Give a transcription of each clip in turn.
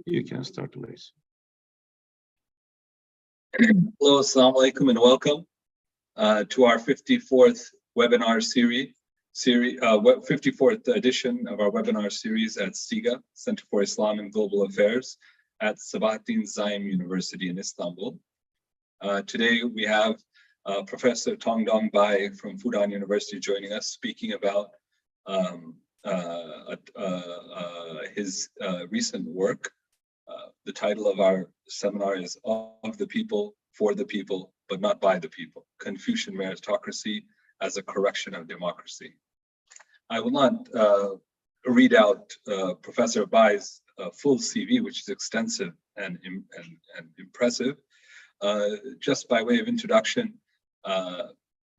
You can start, please. Hello, assalamu alaikum, and welcome to our 54th webinar series, 54th edition of our webinar series at CIGA, Center for Islam and Global Affairs at Sabahattin Zaim University in Istanbul. Today we have Professor Tongdong Bai from Fudan University joining us, speaking about his recent work. The title of our seminar is Of the People, for the People, but not by the people, Confucian Meritocracy as a Correction of Democracy. I will not read out Professor Bai's full CV, which is extensive and impressive. Just by way of introduction,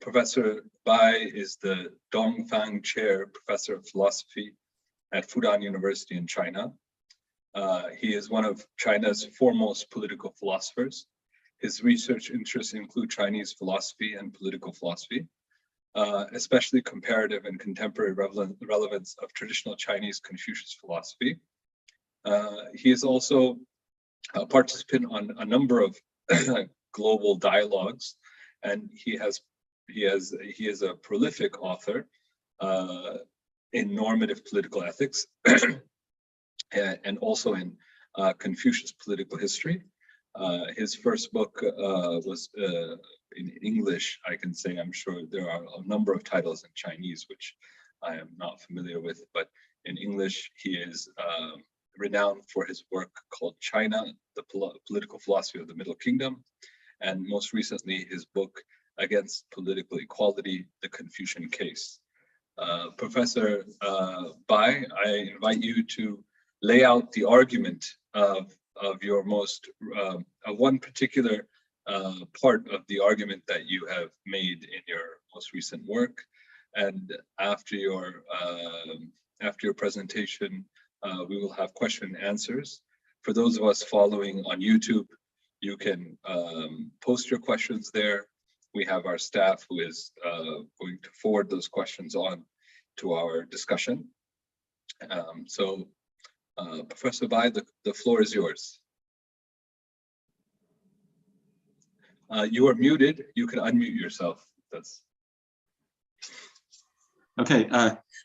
Professor Bai is the Dongfang Chair Professor of Philosophy at Fudan University in China. He is one of China's foremost political philosophers. His research interests include Chinese philosophy and political philosophy, especially comparative and contemporary relevance of traditional Chinese Confucius philosophy. He is also a participant on a number of global dialogues, and he is a prolific author in normative political ethics and also in Confucius political history. His first book was in English. I can say, I'm sure there are a number of titles in Chinese which I am not familiar with, but in English he is renowned for his work called China, the Political Philosophy of the Middle Kingdom, and most recently his book Against Political Equality, The Confucian Case. Professor Bai, I invite you to lay out the argument of your most one particular part of the argument that you have made in your most recent work, and after your presentation, we will have question and answers. For those of us following on YouTube, you can post your questions there. We have our staff who is going to forward those questions on to our discussion. Professor Bai, the floor is yours. You are muted. You can unmute yourself. That's okay.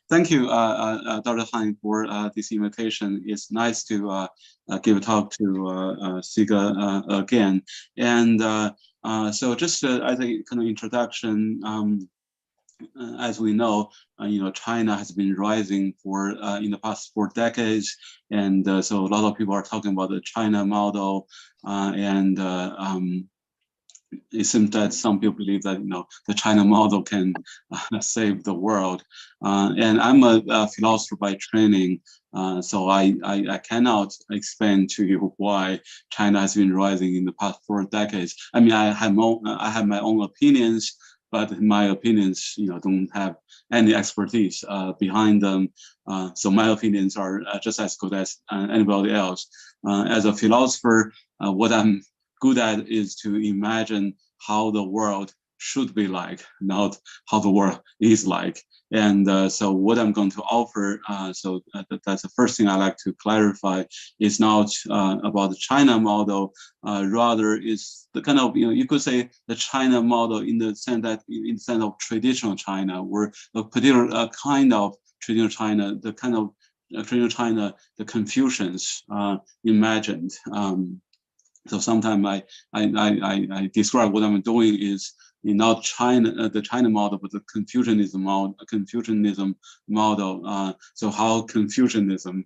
Thank you, Dr. Han, for this invitation. It's nice to give a talk to CIGA again. And so just as a kind of introduction, as we know, China has been rising for in the past 4 decades, and so a lot of people are talking about the China model, and it seems that some people believe that the China model can save the world. And I'm a philosopher by training, so I cannot explain to you why China has been rising in the past 4 decades. I mean, I have my own opinions, but my opinions, don't have any expertise behind them. So my opinions are just as good as anybody else. As a philosopher, what I'm good at is to imagine how the world should be like, not how the world is like. And so what I'm going to offer, that's the first thing I like to clarify, is not about the China model, rather is the kind of, you could say the China model in the sense of traditional China, or a particular kind of traditional China, the kind of traditional China the Confucians imagined. So sometimes I describe what I'm doing is not China, the China model, but the Confucianism model. So how Confucianism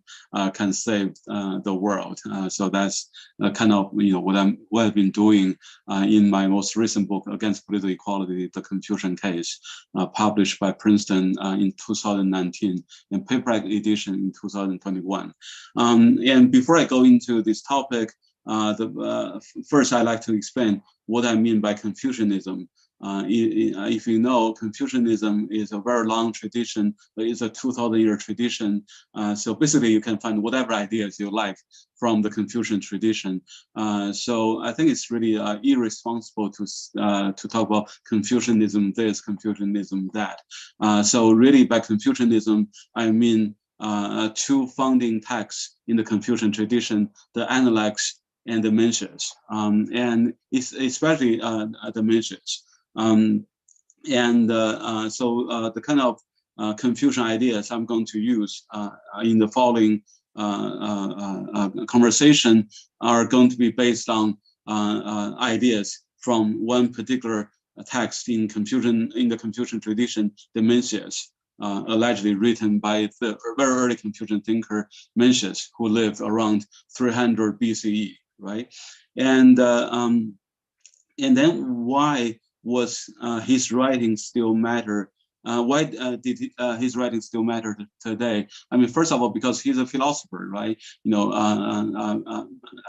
can save the world. So that's kind of what I've been doing in my most recent book, Against Political Equality, The Confucian Case, published by Princeton in 2019, and paperback edition in 2021. And before I go into this topic, first I'd like to explain what I mean by Confucianism. If you know, Confucianism is a very long tradition. It's a 2,000-year tradition. So basically, you can find whatever ideas you like from the Confucian tradition. So I think it's really irresponsible to talk about Confucianism this, Confucianism that. So really, by Confucianism, I mean two founding texts in the Confucian tradition, the Analects and the Mencius, and it's especially the Mencius. So the kind of Confucian ideas I'm going to use in the following conversation are going to be based on ideas from one particular text in the Confucian tradition, the Mencius, allegedly written by the very early Confucian thinker Mencius, who lived around 300 BCE, right? And then why was his writing still matter? Why did his writing still matter today? I mean, first of all, because he's a philosopher, right? You know,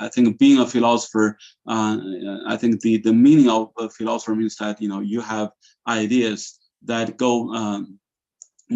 I think being a philosopher, I think the meaning of a philosopher means that, you know, you have ideas that go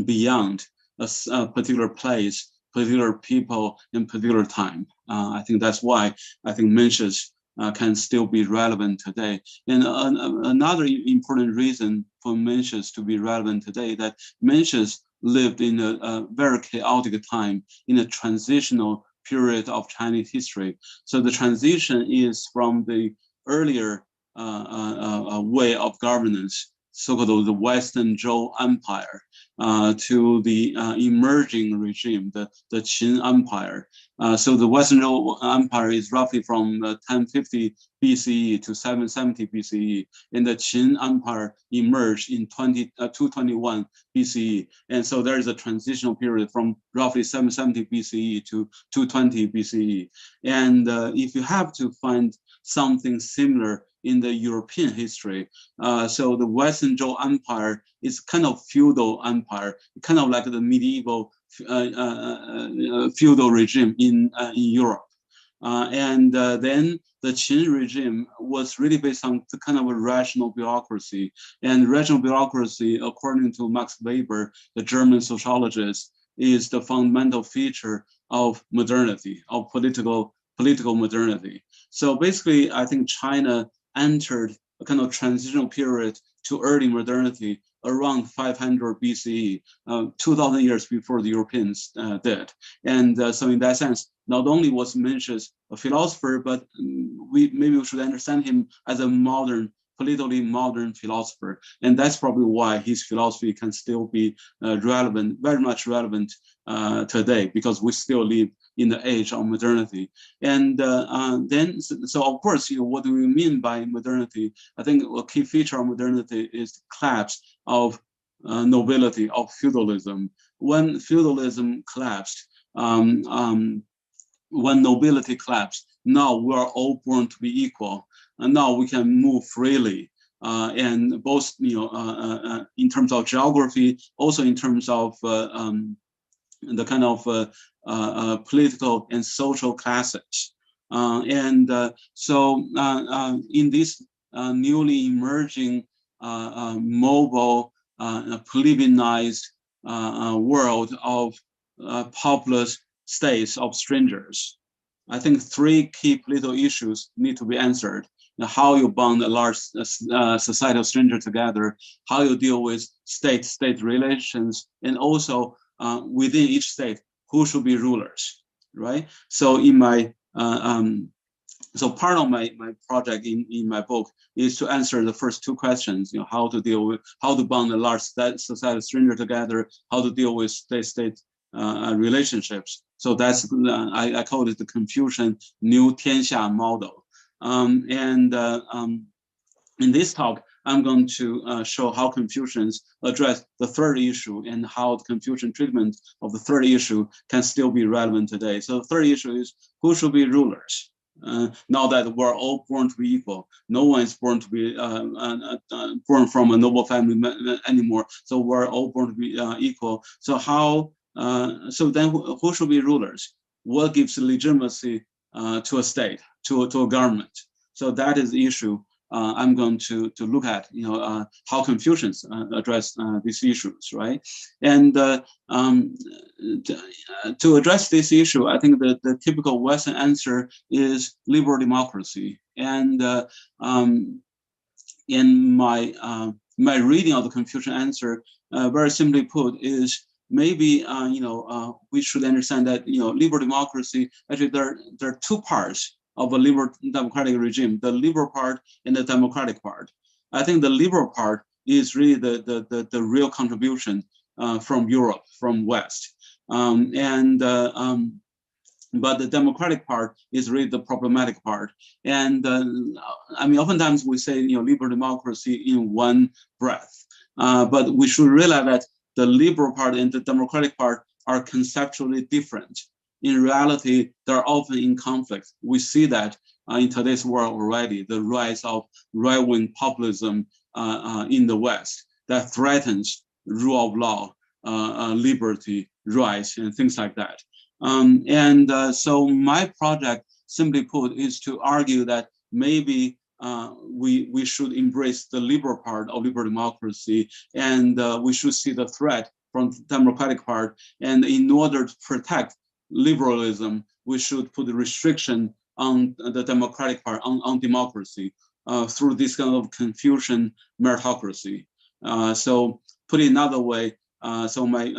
beyond a particular place, particular people, and particular time. I think that's why I think Mencius can still be relevant today. And another important reason for Mencius to be relevant today, that Mencius lived in a very chaotic time, in a transitional period of Chinese history. So the transition is from the earlier way of governance, so-called the Western Zhou Empire, to the emerging regime, the Qin Empire. So the Western Zhou Empire is roughly from 1050 BCE to 770 BCE, and the Qin Empire emerged in 221 BCE. And so there is a transitional period from roughly 770 BCE to 220 BCE. And if you have to find something similar in the European history, so the Western Zhou Empire is kind of feudal empire, kind of like the medieval feudal regime in Europe. And then the Qin regime was really based on the kind of a rational bureaucracy. And rational bureaucracy, according to Max Weber, the German sociologist, is the fundamental feature of modernity, of political modernity. So basically, I think China entered a kind of transitional period to early modernity around 500 BCE, 2,000 years before the Europeans did. And so in that sense, not only was Mencius a philosopher, but maybe we should understand him as a politically modern philosopher. And that's probably why his philosophy can still be relevant, very much relevant today, because we still live in the age of modernity. And then, so of course, you know, what do we mean by modernity? I think a key feature of modernity is the collapse of nobility, of feudalism. When feudalism collapsed, when nobility collapsed, now we are all born to be equal, and now we can move freely. And both, you know, in terms of geography, also in terms of the kind of political and social classes. So in this newly emerging mobile, plebeianized world of populous states of strangers, I think three key political issues need to be answered. How you bond a large society of strangers together, how you deal with state-state relations, and also within each state, who should be rulers, right? So in my so part of my project in my book is to answer the first two questions, you know, how to bond a large society of strangers together, how to deal with state-state relationships. So that's I call it the Confucian New Tianxia model. In this talk, I'm going to show how Confucians address the third issue and how the Confucian treatment of the third issue can still be relevant today. So the third issue is who should be rulers? Now that we're all born to be equal, no one is born to be born from a noble family anymore. So we're all born to be equal. So how? So then, who should be rulers? What gives legitimacy to a state, to a government? So that is the issue I'm going to look at, you know, how Confucians address these issues, right? And to address this issue, I think the typical Western answer is liberal democracy. And in my reading of the Confucian answer, very simply put, is maybe we should understand that liberal democracy, actually there are two parts of a liberal democratic regime: the liberal part and the democratic part. I think the liberal part is really the real contribution from Europe, from West, but the democratic part is really the problematic part. And I mean, oftentimes we say liberal democracy in one breath, but we should realize that the liberal part and the democratic part are conceptually different. In reality, they're often in conflict. We see that in today's world already, the rise of right-wing populism in the West that threatens rule of law, liberty, rights, and things like that. So my project, simply put, is to argue that maybe we should embrace the liberal part of liberal democracy, and we should see the threat from the democratic part. And in order to protect liberalism, we should put a restriction on the democratic part, on democracy, through this kind of Confucian meritocracy. So put it another way, so my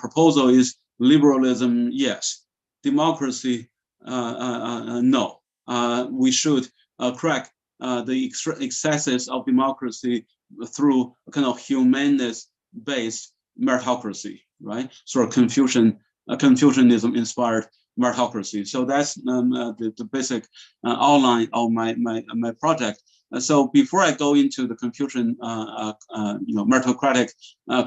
proposal is liberalism, yes. Democracy, no. We should crack the excesses of democracy through a kind of humanist-based meritocracy, right? Sort of Confucianism-inspired meritocracy. So that's the basic outline of my project. So before I go into the Confucian, meritocratic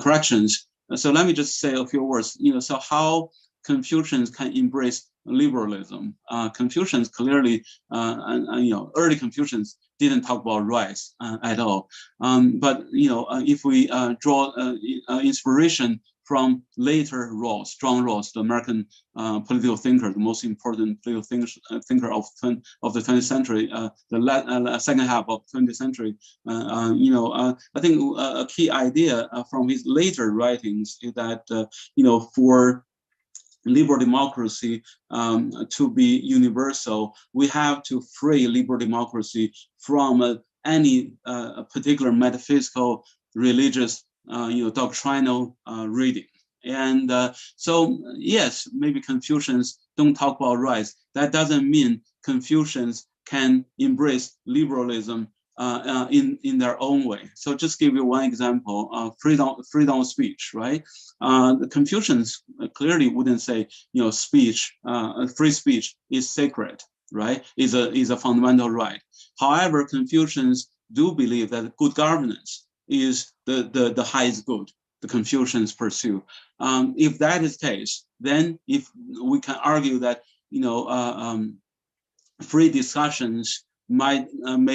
corrections, so let me just say a few words. So how Confucians can embrace liberalism? Confucians clearly, early Confucians didn't talk about rights at all. But if we draw inspiration from later roles, strong roles, the American political thinker, the most important political thinker of the 20th century, the second half of 20th century. I think a key idea from his later writings is that for liberal democracy to be universal, we have to free liberal democracy from any particular metaphysical, religious, doctrinal reading. And so, yes, maybe Confucians don't talk about rights. That doesn't mean Confucians can embrace liberalism in their own way. So just give you one example, freedom of speech, right? The Confucians clearly wouldn't say, speech, free speech is sacred, right? Is a fundamental right. However, Confucians do believe that good governance is the highest good the Confucians pursue. If that is the case, then if we can argue that free discussions may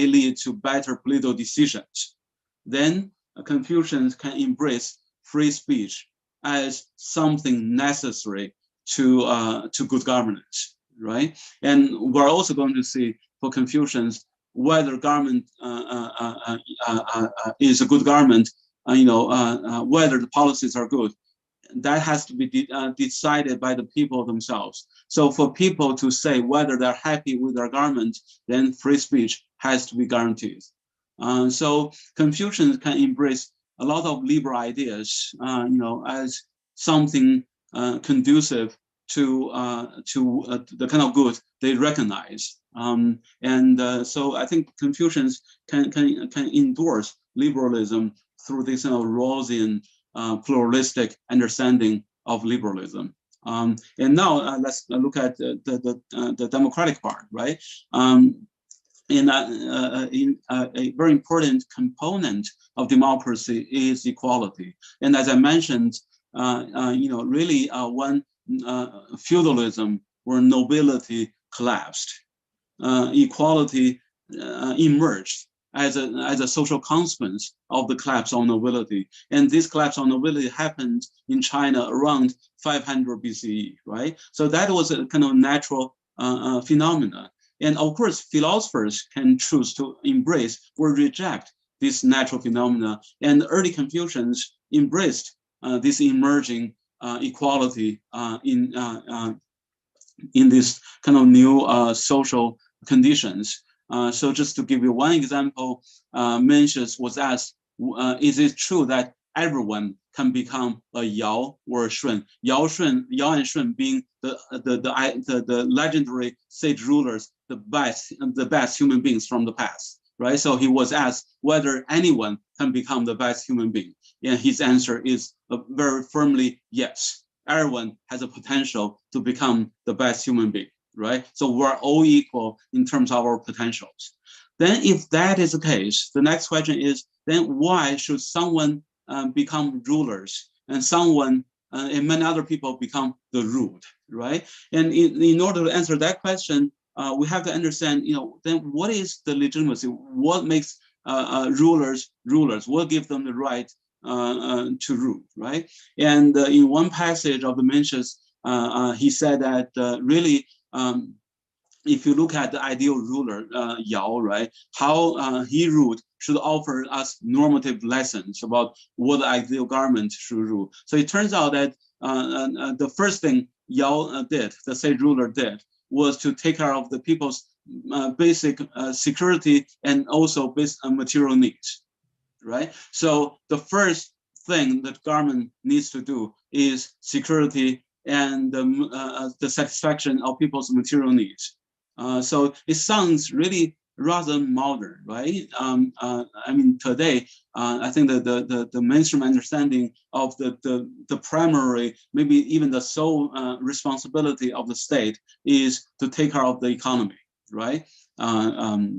lead to better political decisions, then Confucians can embrace free speech as something necessary to good governance, right? And we're also going to see for Confucians whether government is a good government, whether the policies are good. That has to be decided by the people themselves. So for people to say whether they're happy with their government, then free speech has to be guaranteed. So Confucians can embrace a lot of liberal ideas, as something conducive to the kind of good they recognize. So I think Confucians can endorse liberalism through this Rawlsian pluralistic understanding of liberalism. And now let's look at the democratic part, right? A very important component of democracy is equality. And as I mentioned, really when feudalism or nobility collapsed, equality emerged as a social consequence of the collapse of nobility. And this collapse of nobility happened in China around 500 BCE, right? So that was a kind of natural phenomena. And of course, philosophers can choose to embrace or reject this natural phenomena. And early Confucians embraced this emerging equality in this kind of new social conditions. So just to give you one example, Mencius was asked, is it true that everyone can become a Yao or a Shun. Yao and Shun being the legendary sage rulers, the best human beings from the past, right? So he was asked whether anyone can become the best human being, and his answer is very firmly yes. Everyone has a potential to become the best human being, right? So we're all equal in terms of our potentials. Then if that is the case, the next question is, then why should someone become rulers and someone and many other people become the ruled, right? And in order to answer that question, we have to understand, then what is the legitimacy? What makes rulers rulers? What gives them the right to rule, right? And in one passage of the Mencius, he said that really, if you look at the ideal ruler, Yao, right, how he ruled should offer us normative lessons about what the ideal government should rule. So it turns out that the first thing Yao did, the sage ruler did, was to take care of the people's basic security and also basic material needs, right? So the first thing that government needs to do is security and the satisfaction of people's material needs. So it sounds really rather modern, right? I mean, today, I think that the mainstream understanding of the primary, maybe even the sole responsibility of the state is to take care of the economy, right? So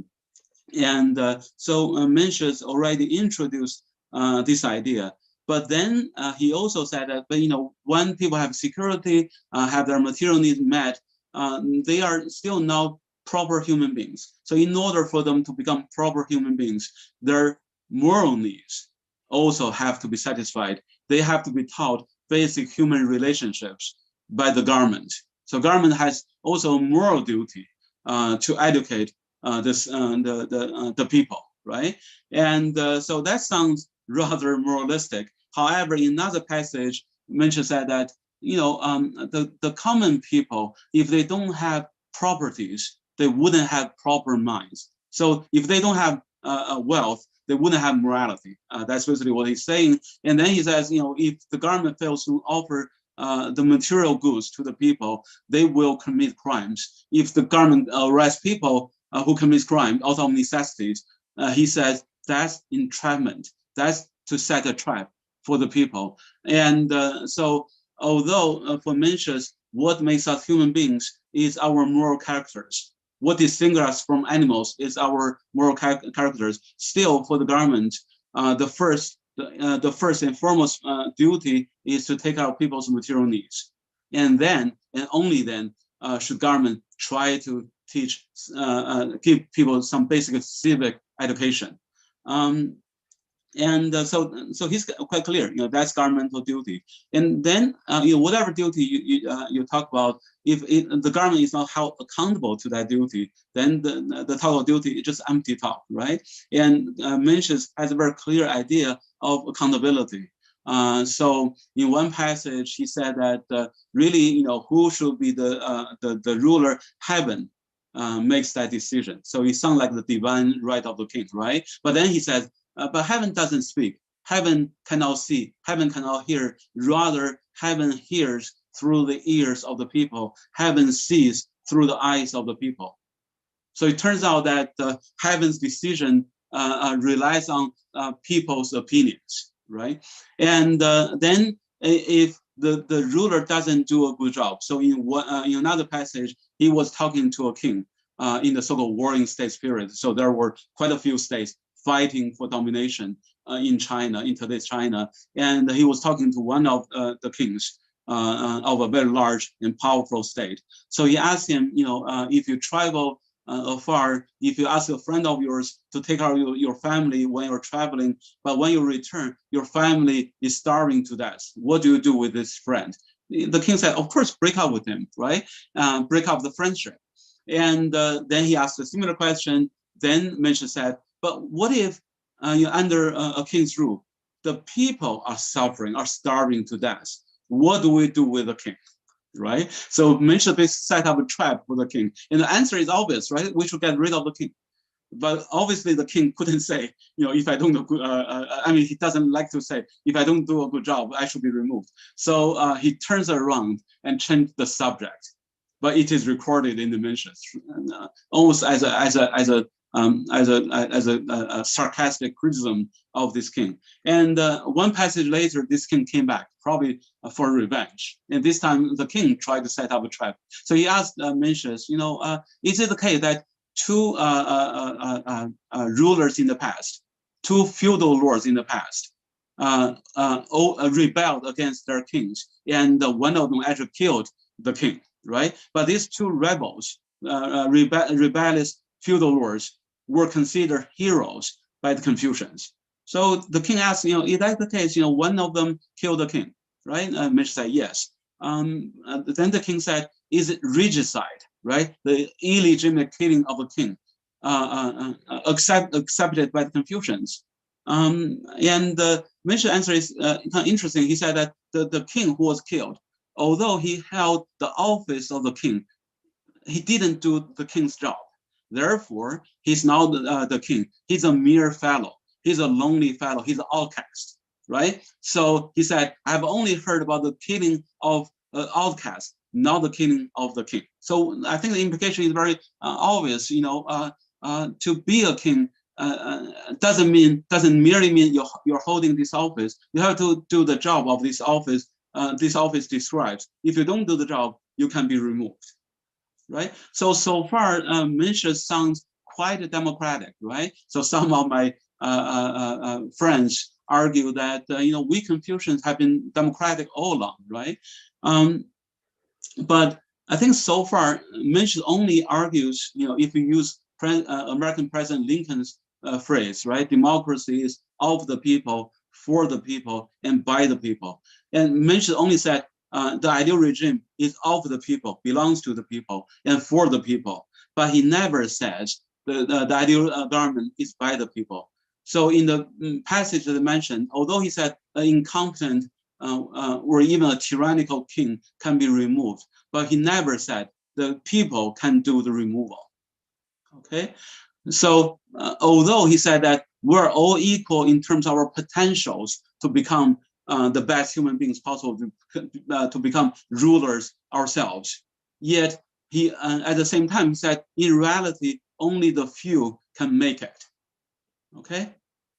Mencius already introduced this idea. But then he also said that, when people have security, have their material needs met, they are still not proper human beings. So in order for them to become proper human beings, their moral needs also have to be satisfied. They have to be taught basic human relationships by the government. So government has also a moral duty to educate the people, right? And so that sounds rather moralistic. However, in another passage, Mencius said that the common people, if they don't have properties, they wouldn't have proper minds. So if they don't have wealth, they wouldn't have morality. That's basically what he's saying. And then he says, if the government fails to offer the material goods to the people, they will commit crimes. If the government arrests people who commit crime out of necessities, he says that's entrapment. That's to set a trap for the people. And so although for Mencius, what makes us human beings is our moral characters. What distinguishes us from animals is our moral characters. Still, for the government, the first and foremost duty is to take care of people's material needs, and then, and only then, should government try to give people some basic civic education. So he's quite clear, that's governmental duty. And then, whatever duty you talk about, if the government is not held accountable to that duty, then the talk of duty is just empty talk, right? And Mencius has a very clear idea of accountability. So in one passage, he said that really, who should be the ruler? Heaven makes that decision. So it sounds like the divine right of the king, right? But then he says, but heaven doesn't speak. Heaven cannot see. Heaven cannot hear. Rather, heaven hears through the ears of the people. Heaven sees through the eyes of the people. So it turns out that heaven's decision relies on people's opinions, right? And then if the ruler doesn't do a good job, so in another passage, he was talking to a king in the so-called warring states period. So there were quite a few states fighting for domination in China, in today's China. And he was talking to one of the kings of a very large and powerful state. So he asked him, if you travel afar, if you ask a friend of yours to take care of your family when you're traveling, but when you return, your family is starving to death, what do you do with this friend? The king said, of course, break up with him, right? Break up the friendship. And then he asked a similar question. Then Mencius said, but what if you're under a king's rule? The people are suffering, are starving to death. What do we do with the king, right? So Mencius set up a trap for the king. And the answer is obvious, right? We should get rid of the king. But obviously the king couldn't say, if I don't do, I mean, he doesn't like to say, if I don't do a good job, I should be removed. So he turns around and changed the subject, but it is recorded in the mentions, almost as a sarcastic criticism of this king. And one passage later, this king came back, probably for revenge. And this time the king tried to set up a trap. So he asked Mencius, is it the case that two rulers in the past, two feudal lords in the past, rebelled against their kings, and one of them actually killed the king, right? But these two rebels, rebellious feudal lords, were considered heroes by the Confucians. So the king asked, is that the case? One of them killed the king, right? Mencius said yes. Then the king said, is it regicide, right? The illegitimate killing of a king, accepted by the Confucians. And Mencius' answer is kind of interesting. He said that the king who was killed, although he held the office of the king, he didn't do the king's job. Therefore, he's now the king. He's a mere fellow. He's a lonely fellow. He's an outcast, right? So he said, I've only heard about the killing of outcasts, not the killing of the king. So I think the implication is very obvious. To be a king doesn't merely mean you're holding this office. You have to do the job of this office. This office describes. If you don't do the job, you can be removed, right? So far, Mencius sounds quite democratic, right? So some of my friends argue that we Confucians have been democratic all along, right? But I think so far, Mencius only argues, if you use American President Lincoln's phrase, right? Democracy is of the people, for the people, and by the people. And Mencius only said the ideal regime is of the people, belongs to the people, and for the people. But he never says the ideal government is by the people. So in the passage that I mentioned, although he said an incompetent or even a tyrannical king can be removed, but he never said the people can do the removal. Okay, so although he said that we're all equal in terms of our potentials to become the best human beings possible, to become rulers ourselves, yet he at the same time said in reality only the few can make it. Okay,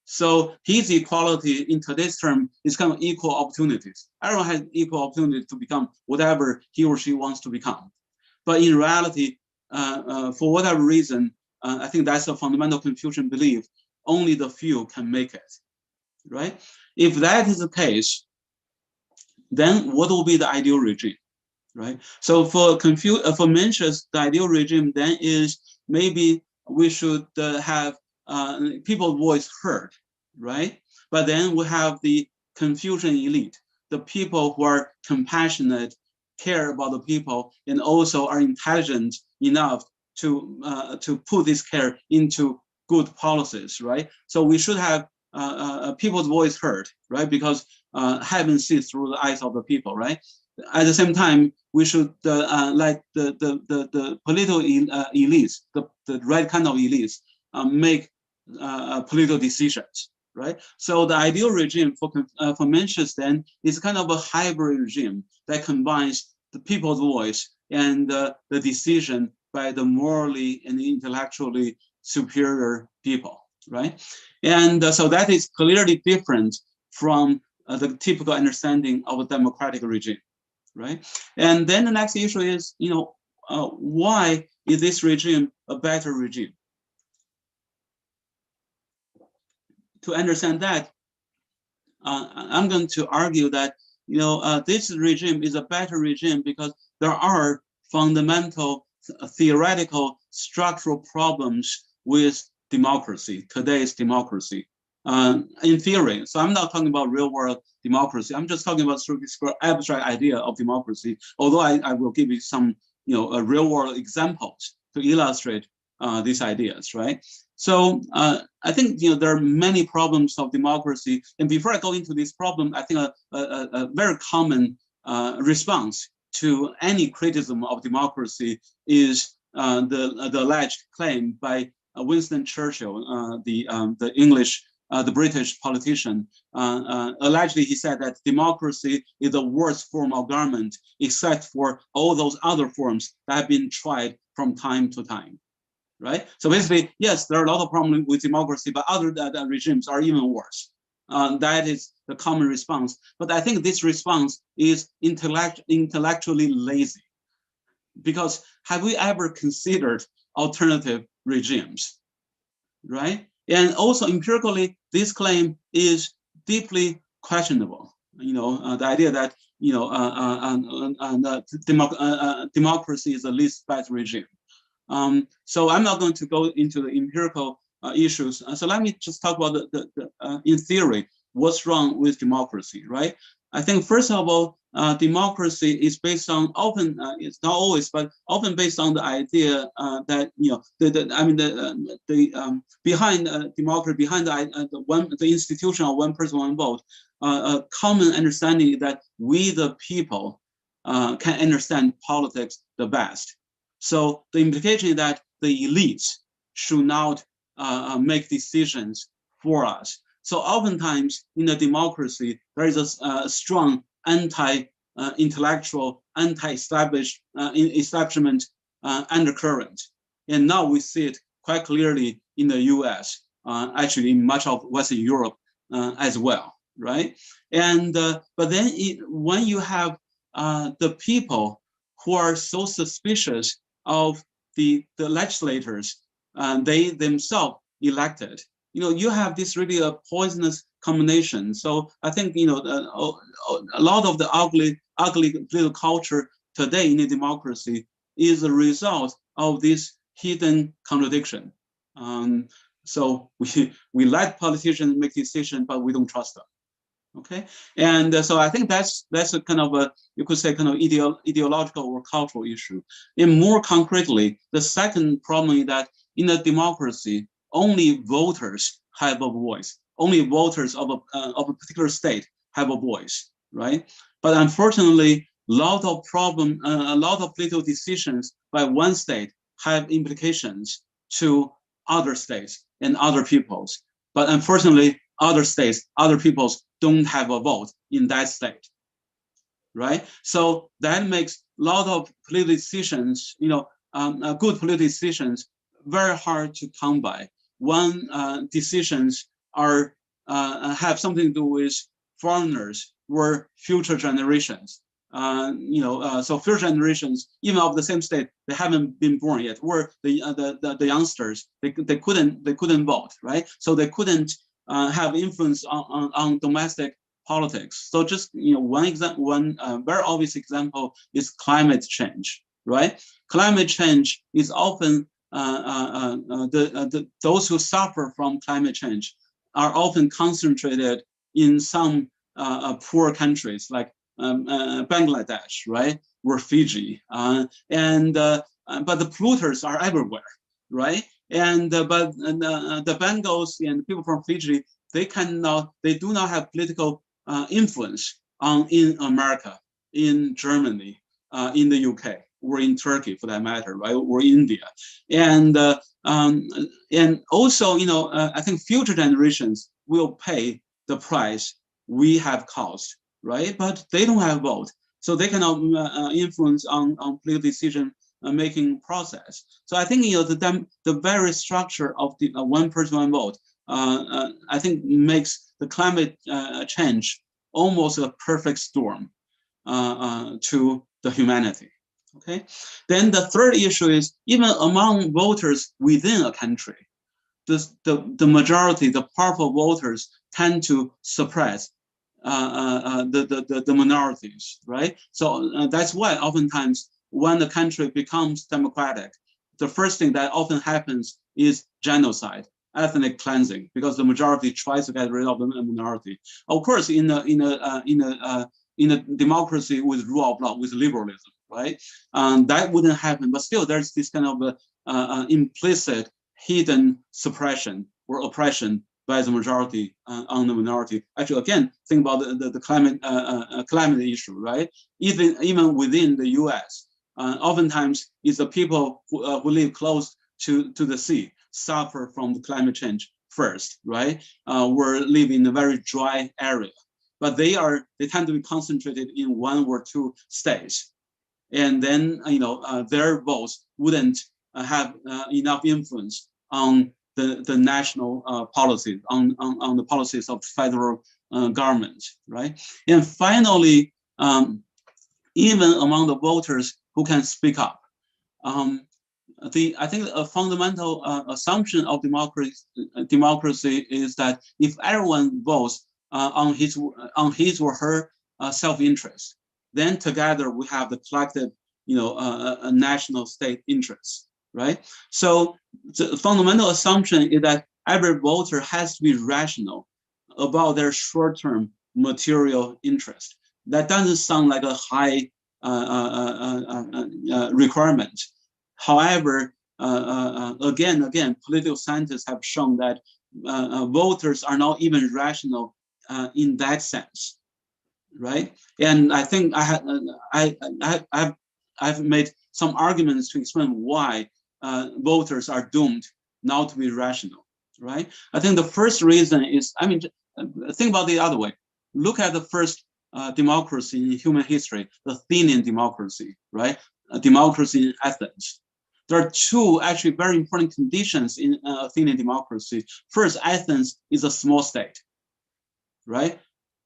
so his equality in today's term is kind of equal opportunities. Everyone has equal opportunity to become whatever he or she wants to become. But in reality, for whatever reason, I think that's a fundamental Confucian belief. Only the few can make it, right? If that is the case, then what will be the ideal regime, right? So for Mencius, the ideal regime then is maybe we should have people's voice heard, right? But then we have the Confucian elite, the people who are compassionate, care about the people, and also are intelligent enough to put this care into good policies, right? So we should have people's voice heard, right? Because heaven sees through the eyes of the people, right? At the same time, we should like the political elites, the right kind of elites, make political decisions, right? So the ideal regime for Mencius then is kind of a hybrid regime that combines the people's voice and the decision by the morally and intellectually superior people, right? And so that is clearly different from the typical understanding of a democratic regime, right? And then the next issue is, why is this regime a better regime? To understand that, I'm going to argue that this regime is a better regime because there are fundamental theoretical structural problems with democracy, today's democracy, in theory. So I'm not talking about real world democracy. I'm just talking about this abstract idea of democracy, although I will give you some real world examples to illustrate these ideas, right? So I think there are many problems of democracy. And before I go into this problem, I think a very common response to any criticism of democracy is the alleged claim by Winston Churchill, the English, the British politician, allegedly he said that democracy is the worst form of government, except for all those other forms that have been tried from time to time, right? So basically, yes, there are a lot of problems with democracy, but other regimes are even worse. That is the common response. But I think this response is intellectually lazy, because have we ever considered alternative regimes, right? And also empirically, this claim is deeply questionable. The idea that democracy is the least bad regime. So I'm not going to go into the empirical issues. So let me just talk about in theory, what's wrong with democracy, right? I think first of all, democracy is based on often, it's not always, but often based on the idea that behind democracy, behind the institution of one person, one vote, a common understanding that we the people can understand politics the best. So the implication is that the elites should not make decisions for us. So oftentimes in a democracy, there is a strong anti-intellectual, establishment undercurrent. And now we see it quite clearly in the US, actually in much of Western Europe as well, right? And but then when you have the people who are so suspicious of the legislators, they themselves elected, you have this really a poisonous combination. So I think a lot of the ugly political culture today in a democracy is a result of this hidden contradiction. So we let politicians make decisions, but we don't trust them. Okay, and so I think that's a kind of a, you could say, kind of ideological or cultural issue. And more concretely, the second problem is that in a democracy, only voters have a voice. Only voters of a particular state have a voice, right? But unfortunately, a lot of political decisions by one state have implications to other states and other peoples. But unfortunately, other states, other peoples don't have a vote in that state, right? So that makes a lot of political decisions, good political decisions, very hard to come by. When decisions are have something to do with foreigners or future generations, so future generations, even of the same state, they haven't been born yet, or the youngsters, they couldn't vote, right? So they couldn't have influence on domestic politics. So just one very obvious example is climate change, right? Climate change is often those who suffer from climate change are often concentrated in some poor countries like Bangladesh, right, or Fiji, but the polluters are everywhere, right? And but the Bengals and people from Fiji, they do not have political influence in America, in Germany, in the UK, or in Turkey for that matter, right, or India, and also I think future generations will pay the price we have caused, right? But they don't have vote, so they cannot influence on political decision making process. So I think the very structure of the one person, one vote, I think makes the climate change almost a perfect storm to the humanity. Okay. Then the third issue is even among voters within a country, the majority, the powerful voters tend to suppress the minorities, right? So that's why oftentimes when the country becomes democratic, the first thing that often happens is genocide, ethnic cleansing, because the majority tries to get rid of the minority. Of course, in a democracy with rule of law, with liberalism, right? That wouldn't happen. But still, there's this kind of implicit, hidden suppression or oppression by the majority on the minority. Actually, again, think about the climate issue, right? Even within the U.S., oftentimes it's the people who live close to the sea. suffer from the climate change first, right? We're living in a very dry area, but they tend to be concentrated in one or two states, and then their votes wouldn't have enough influence on the national policies, on the policies of federal government, right? And finally, even among the voters who can speak up, I think a fundamental assumption of democracy is that if everyone votes on his or her self-interest, then together we have the collective, a national state interest, right? So the fundamental assumption is that every voter has to be rational about their short-term material interest. That doesn't sound like a high requirement. However, again, political scientists have shown that voters are not even rational in that sense, right? And I think I've made some arguments to explain why voters are doomed not to be rational, right? I think the first reason is, think about it the other way. Look at the first democracy in human history, the Athenian democracy, right? A democracy in Athens. There are two actually very important conditions in Athenian democracy. First, Athens is a small state, right?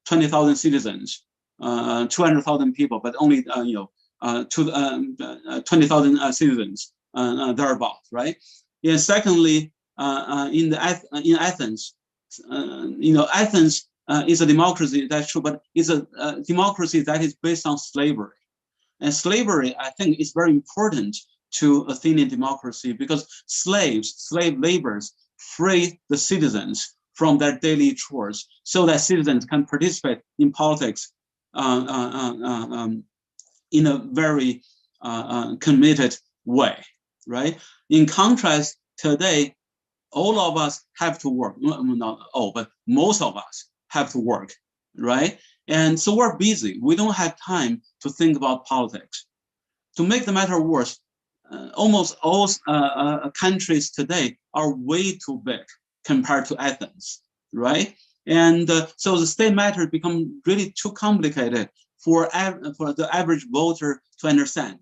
20,000 citizens, 200,000 people, but only 20,000 citizens thereabout, right? And secondly, in Athens, Athens is a democracy, that's true, but it's a democracy that is based on slavery. And slavery, I think, is very important to Athenian democracy because slave laborers free the citizens from their daily chores so that citizens can participate in politics in a very committed way, right? In contrast, today, all of us have to work, not all, but most of us have to work, right? And so we're busy. We don't have time to think about politics. To make the matter worse, almost all countries today are way too big compared to Athens, right? And so the state matters become really too complicated for the average voter to understand,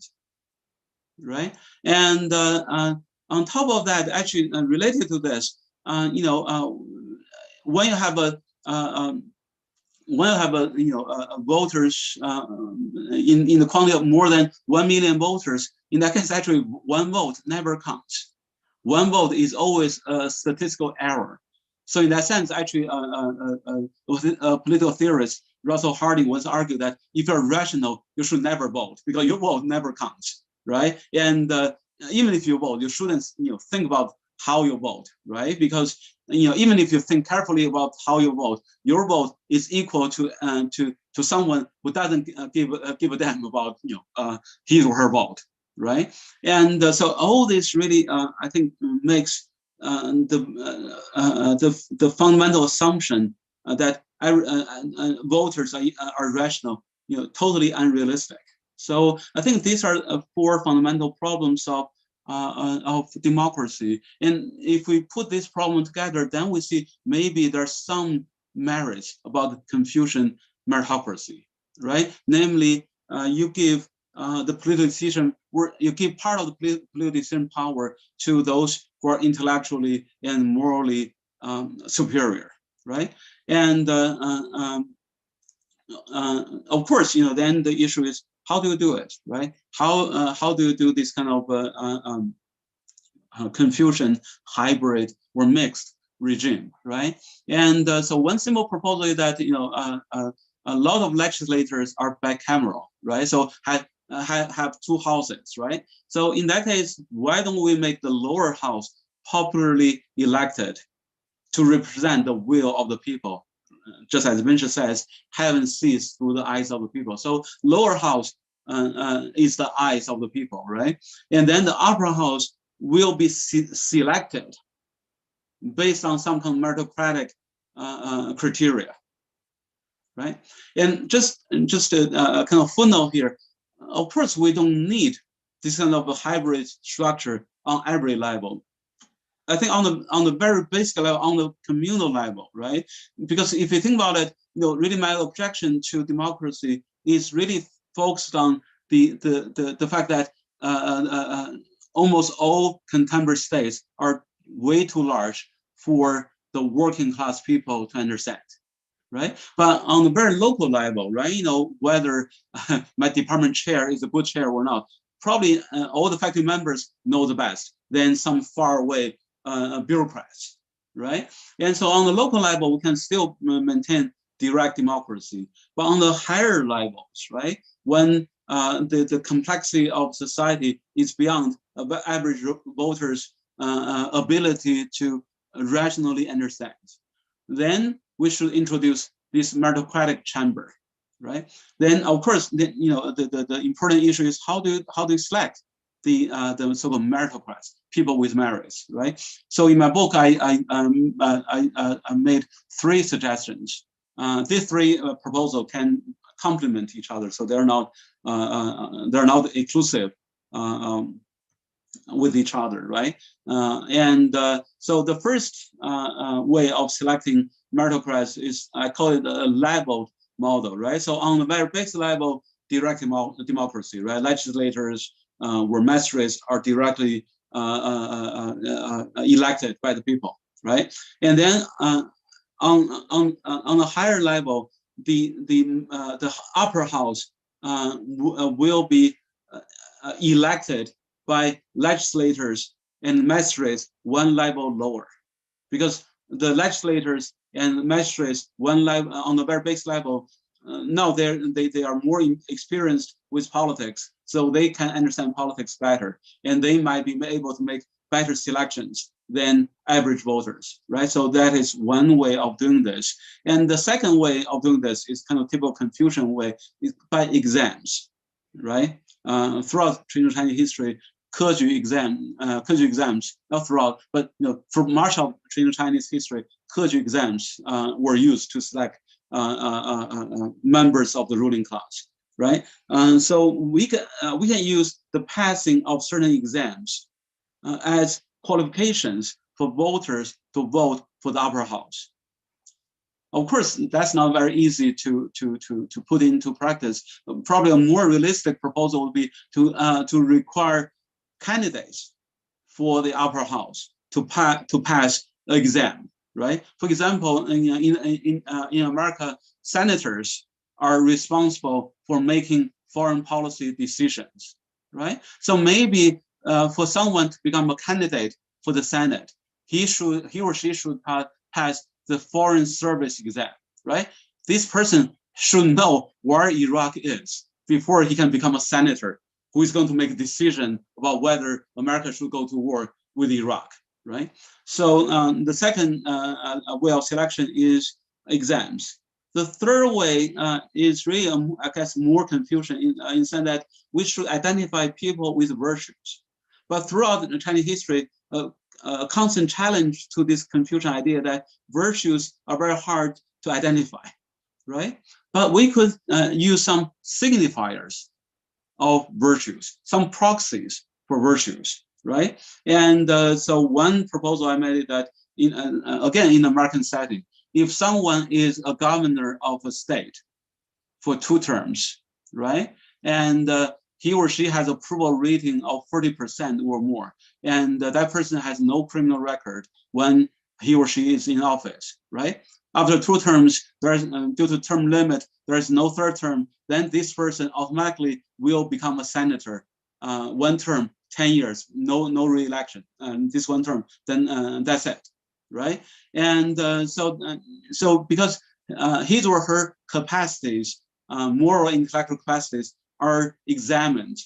right? And on top of that, actually related to this, when you have voters in the quantity of more than 1 million voters, in that case, actually one vote never counts. One vote is always a statistical error. So in that sense, actually, political theorist Russell Harding once argued that if you're rational, you should never vote because your vote never counts, right? And even if you vote, you shouldn't think about how you vote, right? Because even if you think carefully about how you vote, your vote is equal to someone who doesn't give a damn about his or her vote, right? And so all this really I think makes the fundamental assumption that voters are rational, totally unrealistic. So I think these are four fundamental problems of democracy. And if we put this problem together, then we see maybe there's some merit about the Confucian meritocracy, right? Namely, you give the political decision, you give part of the political decision power to those who are intellectually and morally superior, right? And of course, then the issue is, how do you do it, right? How do you do this kind of Confucian hybrid or mixed regime, right? And so one simple proposal is that a lot of legislators are bicameral, right? So have two houses, right? So in that case, why don't we make the lower house popularly elected to represent the will of the people? Just as Vincent says, heaven sees through the eyes of the people. So lower house is the eyes of the people, right? And then the upper house will be selected based on some kind of meritocratic criteria, right? And just a kind of footnote here. Of course, we don't need this kind of a hybrid structure on every level. I think on the very basic level, on the communal level, right? Because if you think about it, really my objection to democracy is really focused on the fact that almost all contemporary states are way too large for the working class people to understand, right? But on the very local level, right, whether my department chair is a good chair or not, probably all the faculty members know the best than some far away bureaucrats, right? And so on the local level, we can still maintain direct democracy. But on the higher levels, right, when the complexity of society is beyond average voters' ability to rationally understand, then we should introduce this meritocratic chamber, right? Then, of course, the important issue is how do you select the so-called meritocrats, people with merits, right? So in my book, I made 3 suggestions. These 3 proposals can complement each other, so they're not exclusive with each other, right? So the first way of selecting meritocrats is, I call it a leveled model, right? So on the very basic level, direct democracy, right? Legislators or magistrates are directly elected by the people, right? And then on a higher level, the upper house will be elected by legislators and magistrates one level lower, because the legislators and magistrates one level on the very base level, now they are more experienced with politics, so they can understand politics better, and they might be able to make better selections than average voters, right? So that is one way of doing this. And the second way of doing this is kind of typical Confucian way, is by exams, right? Throughout traditional Chinese history, 科举 exams, not throughout, but for much of traditional Chinese history, 科举 exams were used to select members of the ruling class, right? So we can use the passing of certain exams as qualifications for voters to vote for the upper house. Of course, that's not very easy to put into practice. Probably a more realistic proposal would be to require candidates for the upper house to pass an exam, right? For example, in America, senators are responsible for making foreign policy decisions, right? So maybe for someone to become a candidate for the Senate, he or she should pass the foreign service exam, right? This person should know where Iraq is before he can become a senator who is going to make a decision about whether America should go to war with Iraq, right? So the second way of selection is exams. The third way is really, I guess, more confusion in the sense that we should identify people with virtues. But throughout Chinese history, a constant challenge to this Confucian idea that virtues are very hard to identify, right? But we could use some signifiers of virtues, some proxies for virtues, right? And so one proposal I made is that, again, in the American setting, if someone is a governor of a state for 2 terms, right? And he or she has approval rating of 40% or more, and that person has no criminal record when he or she is in office, right? After 2 terms, due to term limit, there is no third term, then this person automatically will become a senator. 1 term, 10 years, no re-election, and this 1 term, then that's it, right? And so because his or her capacities, moral intellectual capacities, are examined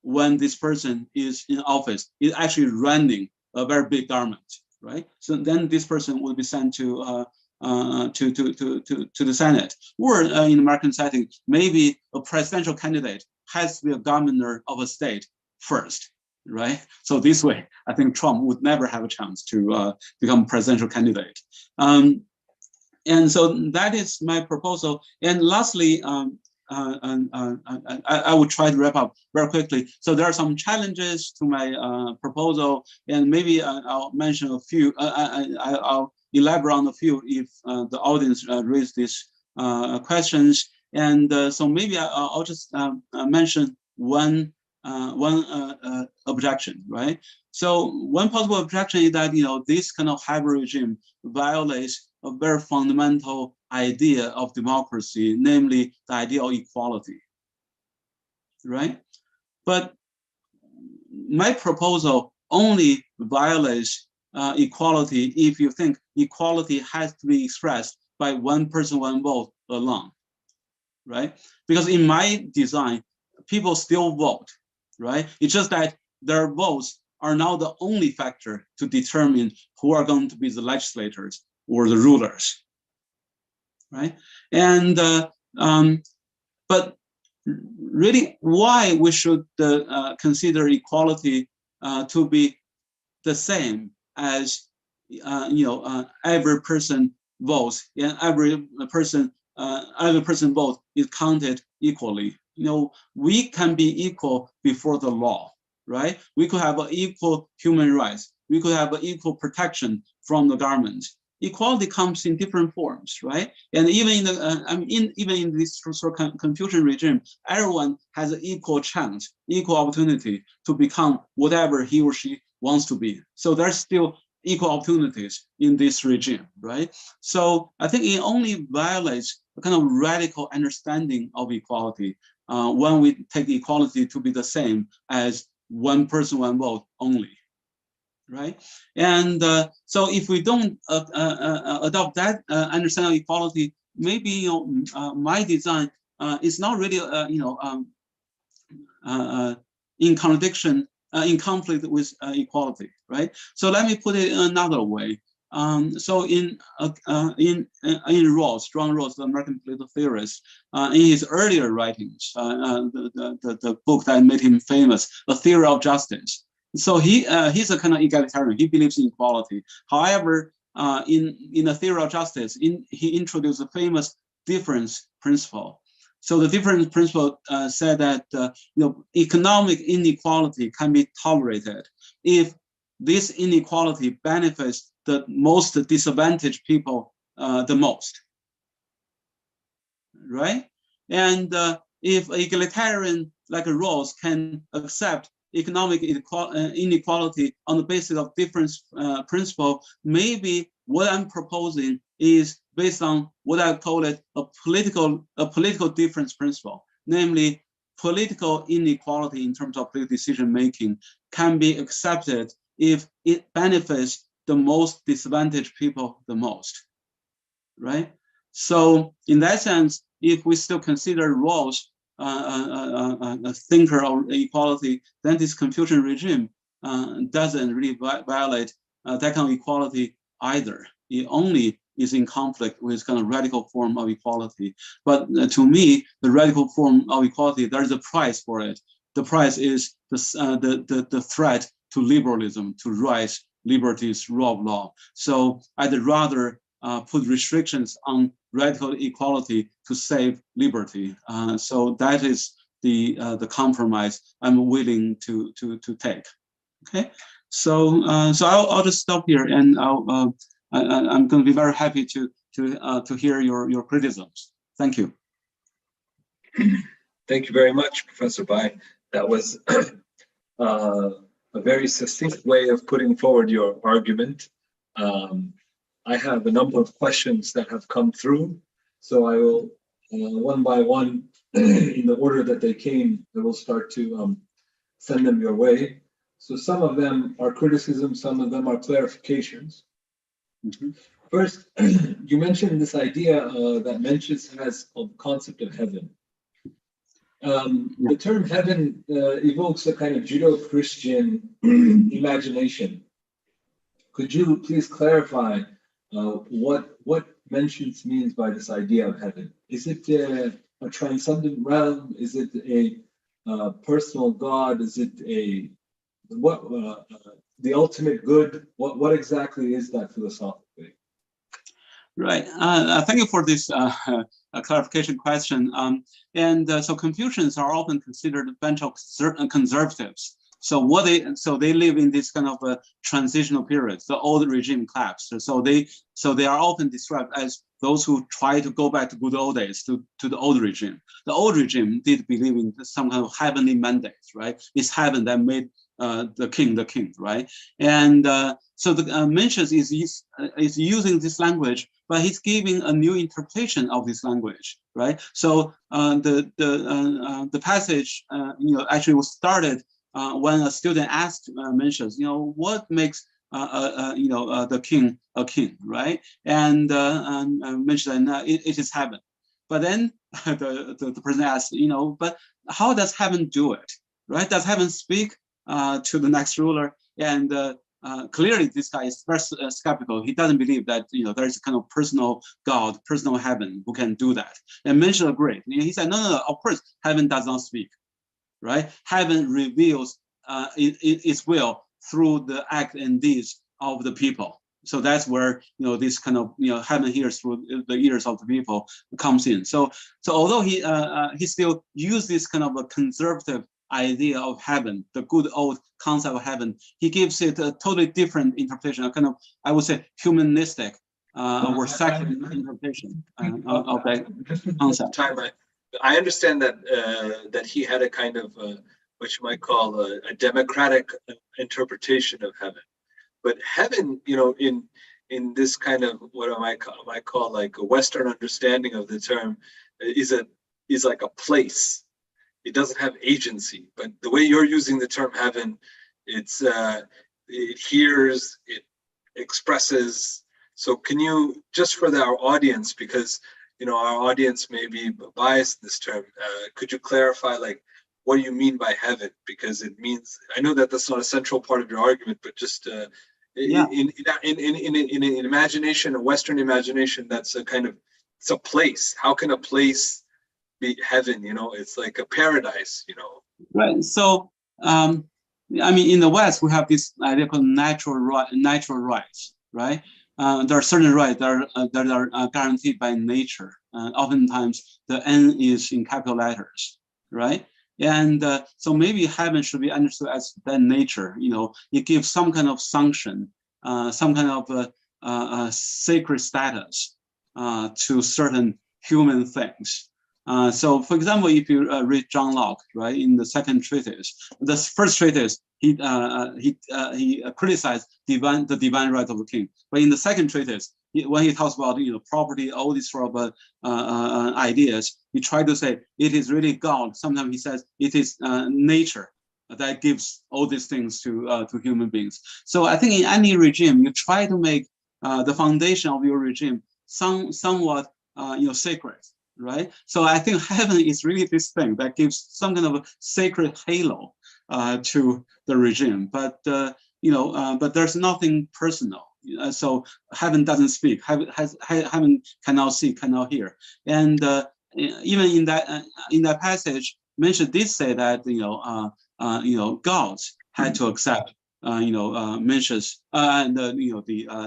when this person is in office, is actually running a very big government, right? So then this person will be sent to the Senate. Or in American setting, maybe a presidential candidate has to be a governor of a state first, right? So this way, I think Trump would never have a chance to become presidential candidate. And so that is my proposal. And lastly, I will try to wrap up very quickly. So there are some challenges to my proposal, and maybe I'll mention a few. I'll elaborate on a few if the audience raise these questions. And so maybe I'll just mention one objection, right? So one possible objection is that this kind of hybrid regime violates a very fundamental idea of democracy, namely the idea of equality, right? But my proposal only violates equality if you think equality has to be expressed by one person, one vote alone, right? Because in my design, people still vote, right? It's just that their votes are now the only factor to determine who are going to be the legislators or the rulers, right? And but really, why we should consider equality to be the same as every person votes and every person vote is counted equally. We can be equal before the law, right? We could have equal human rights. We could have equal protection from the government. Equality comes in different forms, right? And even in the even in this sort of Confucian regime, everyone has an equal chance, equal opportunity to become whatever he or she wants to be. So there's still equal opportunities in this regime, right? So I think it only violates a kind of radical understanding of equality when we take equality to be the same as one person, one vote only, right? And so if we don't adopt that understanding of equality, maybe my design is not really in contradiction, in conflict with equality, right? So let me put it another way. So in Rawls, John Rawls, the American political theorist, in his earlier writings, the book that made him famous, The Theory of Justice. So he's a kind of egalitarian. He believes in equality. However, in the Theory of Justice, he introduced a famous difference principle. So the difference principle said that economic inequality can be tolerated if this inequality benefits the most disadvantaged people the most, right? And if egalitarian like Rawls can accept economic inequality on the basis of difference principle, maybe what I'm proposing is based on what I call it a political difference principle, namely political inequality in terms of political decision making can be accepted if it benefits the most disadvantaged people the most, right? So in that sense, if we still consider Rawls a thinker of equality, then this Confucian regime doesn't really violate that kind of equality either. It only is in conflict with kind of radical form of equality. But to me, the radical form of equality, there is a price for it. The price is the threat to liberalism, to rights, liberties, rule of law. So I'd rather put restrictions on radical equality to save liberty. So that is the compromise I'm willing to take. Okay, so I'll just stop here, and I'm going to be very happy to hear your criticisms. Thank you. Thank you very much, Professor Bai. That was a very succinct way of putting forward your argument. I have a number of questions that have come through, so I will, one by one, in the order that they came, I will start to send them your way. So some of them are criticisms, some of them are clarifications. Mm-hmm. First, you mentioned this idea that Mencius has of the concept of heaven. The term heaven evokes a kind of Judeo-Christian imagination. Could you please clarify what Mencius means by this idea of heaven? Is it a transcendent realm? Is it a personal God? Is it the ultimate good? What exactly is that philosophically? Right. Thank you for this clarification question. So Confucians are often considered a bunch of conservatives. So they live in this kind of a transitional period. The old regime collapsed. So they are often described as those who try to go back to good old days, to the old regime. The old regime did believe in some kind of heavenly mandate, right? It's heaven that made the king, right? And so the Mencius is using this language, but he's giving a new interpretation of this language, right? So the passage, actually was started when a student asked Mencius, what makes the king a king, right? And Mencius said, it is heaven. But then the person asked, but how does heaven do it, right? Does heaven speak to the next ruler? And clearly, this guy is very skeptical. He doesn't believe that there is a kind of personal God, personal heaven who can do that. And Mencius agreed. He said, no. Of course, heaven does not speak, right? Heaven reveals its will through the act and deeds of the people. So that's where this kind of heaven hears through the ears of the people comes in. So although he still used this kind of a conservative idea of heaven, the good old concept of heaven, he gives it a totally different interpretation, a kind of, I would say, humanistic or secular interpretation of that concept. I understand that he had a kind of what you might call a democratic interpretation of heaven, but heaven, in this kind of what I might call like a Western understanding of the term, is like a place. It doesn't have agency, but the way you're using the term heaven, it hears, it expresses. So can you, just for our audience, because our audience may be biased in this term, could you clarify like what do you mean by heaven? Because it means, I know that that's not a central part of your argument, but just in imagination, a Western imagination, that's a kind of, it's a place. How can a place be heaven? It's like a paradise. Right. So in the West, we have this idea called natural rights, right? There are certain rights that are guaranteed by nature. Oftentimes, the N is in capital letters, right? And so maybe heaven should be understood as that nature. It gives some kind of sanction, some kind of sacred status to certain human things. So, for example, if you read John Locke, right, in the second treatise, the first treatise, he criticized the divine right of the king. But in the second treatise, when he talks about property, all these sort of ideas, he tried to say it is really God. Sometimes he says it is nature that gives all these things to human beings. So I think in any regime, you try to make the foundation of your regime somewhat sacred. Right, so I think heaven is really this thing that gives some kind of a sacred halo to the regime, but but there's nothing personal. So heaven doesn't speak. Heaven cannot see, cannot hear, and even in that passage, Mencius did say that gods had to accept Mencius and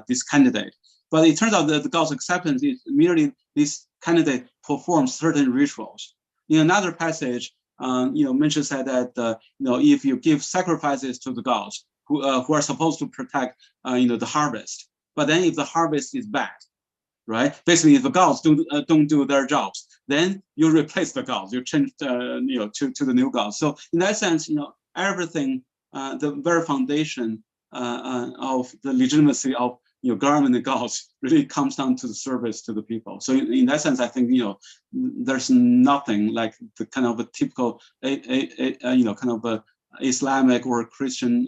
this candidate. But it turns out that the God's acceptance is merely this candidate performs certain rituals. In another passage, Mencius said that if you give sacrifices to the gods who are supposed to protect the harvest, but then if the harvest is bad, right? Basically, if the gods don't do their jobs, then you replace the gods. You change to the new gods. So in that sense, everything, the very foundation of the legitimacy of government and gods really comes down to the service to the people. So in that sense, I think there's nothing like the kind of a typical kind of a Islamic or Christian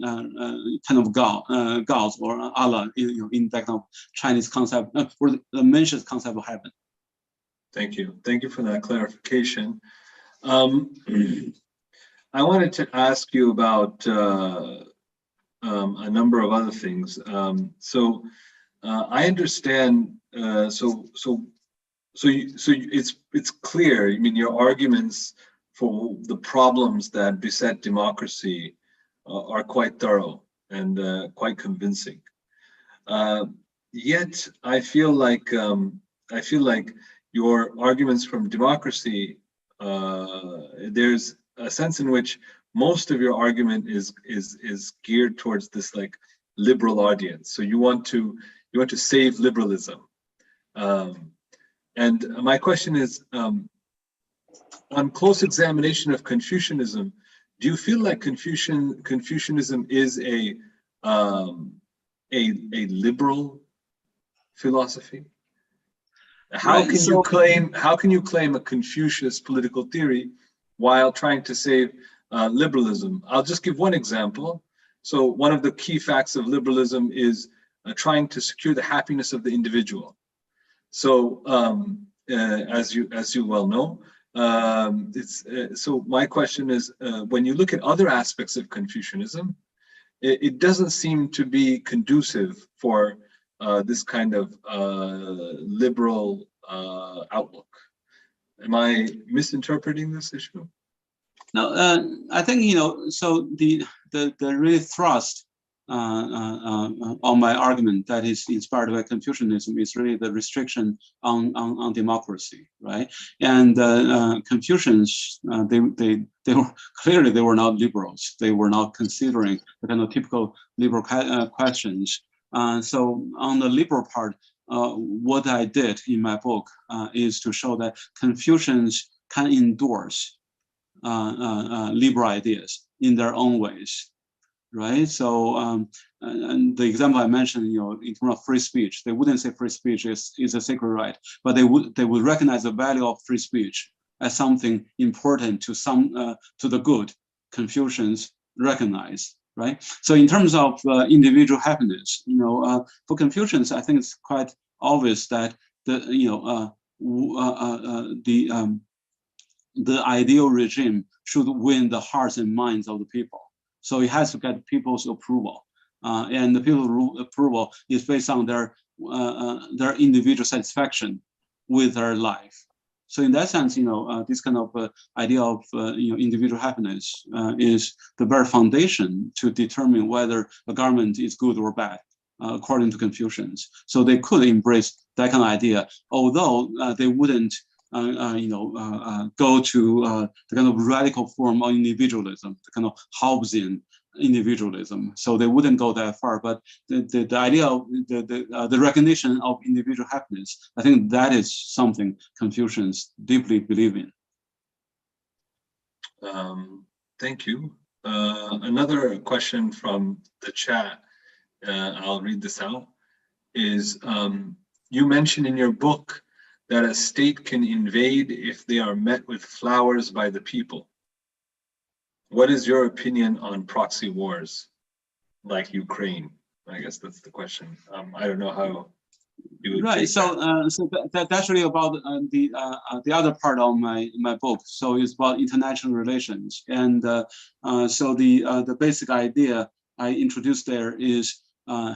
kind of gods or Allah in that kind of Chinese concept or the Mencius concept of heaven. Thank you for that clarification. I wanted to ask you about a number of other things. I understand. It's clear. I mean, your arguments for the problems that beset democracy are quite thorough and quite convincing. Yet, I feel like your arguments from democracy, there's a sense in which most of your argument is geared towards this like liberal audience. So you want to save liberalism. And my question is, on close examination of Confucianism, do you feel like Confucianism is a liberal philosophy? How Right, can so- you claim a Confucius political theory while trying to save liberalism? I'll just give one example. So one of the key facts of liberalism is trying to secure the happiness of the individual. So as you well know, so my question is, when you look at other aspects of Confucianism, it doesn't seem to be conducive for this kind of liberal outlook. Am I misinterpreting this issue? No, I think, so the really thrust on my argument that is inspired by Confucianism is really the restriction on democracy, right? And Confucians, they were clearly they were not liberals. They were not considering the kind of typical liberal questions. So on the liberal part, what I did in my book is to show that Confucians can endorse liberal ideas in their own ways, right? So, and the example I mentioned, in terms of free speech, they wouldn't say free speech is a sacred right, but they would recognize the value of free speech as something important to the good. Confucians recognize, right? So, in terms of individual happiness, for Confucians, I think it's quite obvious that the ideal regime should win the hearts and minds of the people. So it has to get people's approval. And the people's approval is based on their individual satisfaction with their life. So in that sense, this kind of idea of individual happiness is the very foundation to determine whether a government is good or bad, according to Confucians. So they could embrace that kind of idea, although they wouldn't go to the kind of radical form of individualism, the kind of Hobbesian individualism. So they wouldn't go that far. But the idea of the recognition of individual happiness, I think that is something Confucians deeply believe in. Thank you. Another question from the chat, I'll read this out, is you mentioned in your book that a state can invade if they are met with flowers by the people. What is your opinion on proxy wars like Ukraine? I guess that's the question. I don't know how you would right. So, that's really about the other part of my book. So it's about international relations, and so the basic idea I introduced there is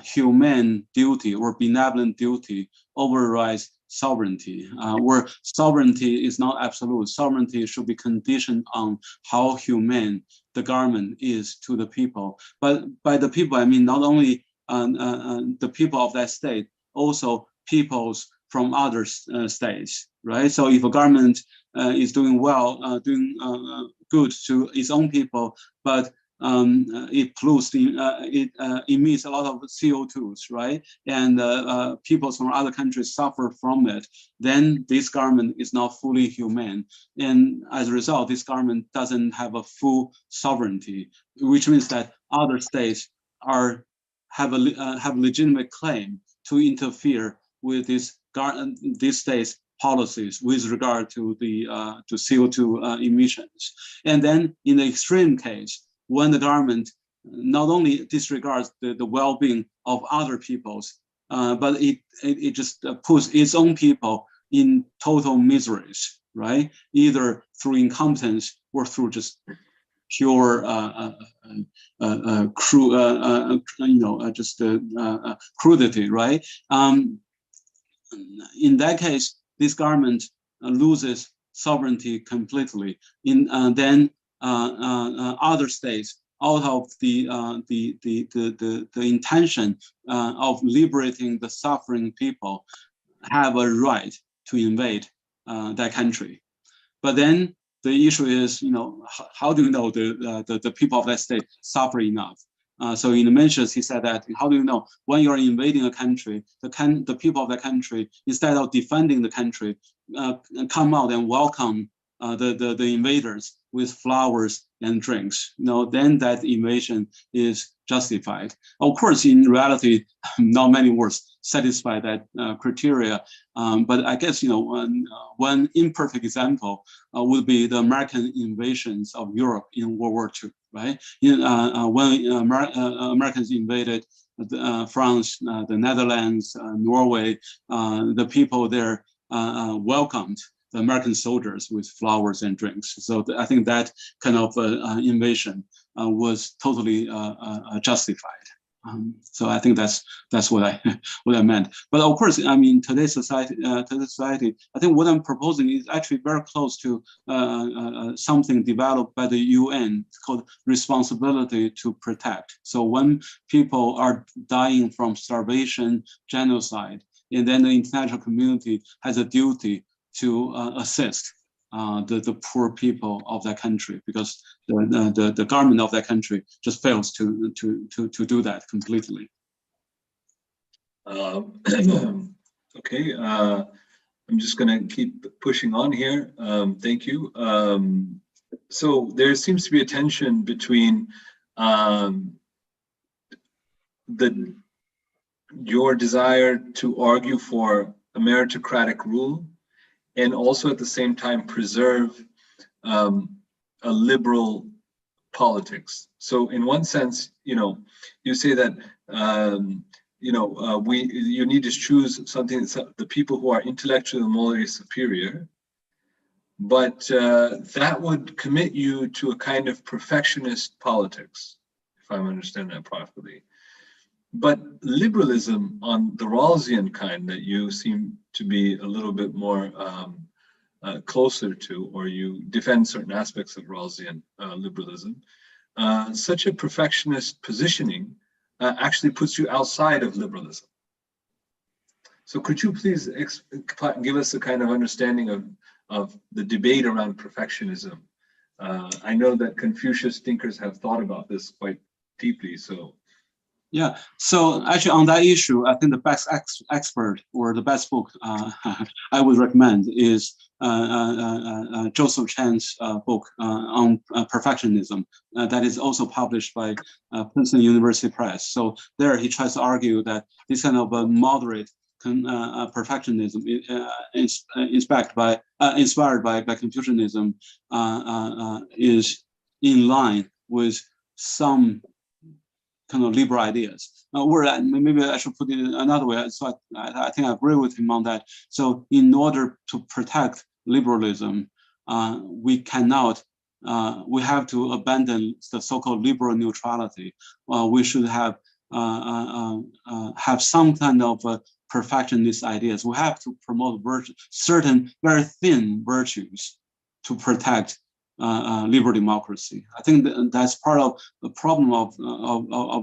humane duty or benevolent duty overrides sovereignty, where sovereignty is not absolute. Sovereignty should be conditioned on how humane the government is to the people. But by the people, I mean not only the people of that state, also peoples from other states, right? So if a government is doing well, doing good to its own people, but it pollutes, it emits a lot of CO2s, right? And people from other countries suffer from it. Then this government is not fully humane, and as a result, this government doesn't have a full sovereignty, which means that other states have a legitimate claim to interfere with this state's policies with regard to the CO2 emissions. And then in the extreme case, when the government not only disregards the well-being of other peoples, but it just puts its own people in total miseries, right? Either through incompetence or through just pure crudity, right? In that case, this government loses sovereignty completely. Then other states, out of the intention of liberating the suffering people, have a right to invade that country. But then the issue is, how do you know the people of that state suffer enough? So in the mentions, he said that, how do you know when you're invading a country, the people of that country, instead of defending the country, come out and welcome the invaders with flowers and drinks, then that invasion is justified. Of course, in reality, not many words satisfy that criteria. But I guess, one imperfect example would be the American invasions of Europe in World War II, right? When Americans invaded France, the Netherlands, Norway, the people there welcomed the American soldiers with flowers and drinks. So I think that kind of invasion was totally justified. So I think that's what I meant. But of course, I mean, today's society, I think what I'm proposing is actually very close to something developed by the UN. It's called responsibility to protect. So when people are dying from starvation, genocide, and then the international community has a duty to assist the poor people of that country, because the government of that country just fails to do that completely. Okay, I'm just going to keep pushing on here. Thank you. So there seems to be a tension between your desire to argue for a meritocratic rule, and also at the same time preserve a liberal politics. So in one sense, you say that you need to choose something that's the people who are intellectually and morally superior, but that would commit you to a kind of perfectionist politics, if I'm understanding that properly. But liberalism on the Rawlsian kind that you seem to be a little bit more closer to, or you defend certain aspects of Rawlsian liberalism, such a perfectionist positioning actually puts you outside of liberalism. So could you please give us a kind of understanding of the debate around perfectionism? I know that Confucius thinkers have thought about this quite deeply, so. Yeah, so actually on that issue, I think the best expert or the best book I would recommend is Joseph Chan's book on perfectionism that is also published by Princeton University Press. So there he tries to argue that this kind of moderate perfectionism inspired by Confucianism is in line with some kind of liberal ideas. Or maybe I should put it another way. So I think I agree with him on that. So in order to protect liberalism, we have to abandon the so-called liberal neutrality. We should have some kind of perfectionist ideas. We have to promote certain very thin virtues to protect liberal democracy. I think that's part of the problem of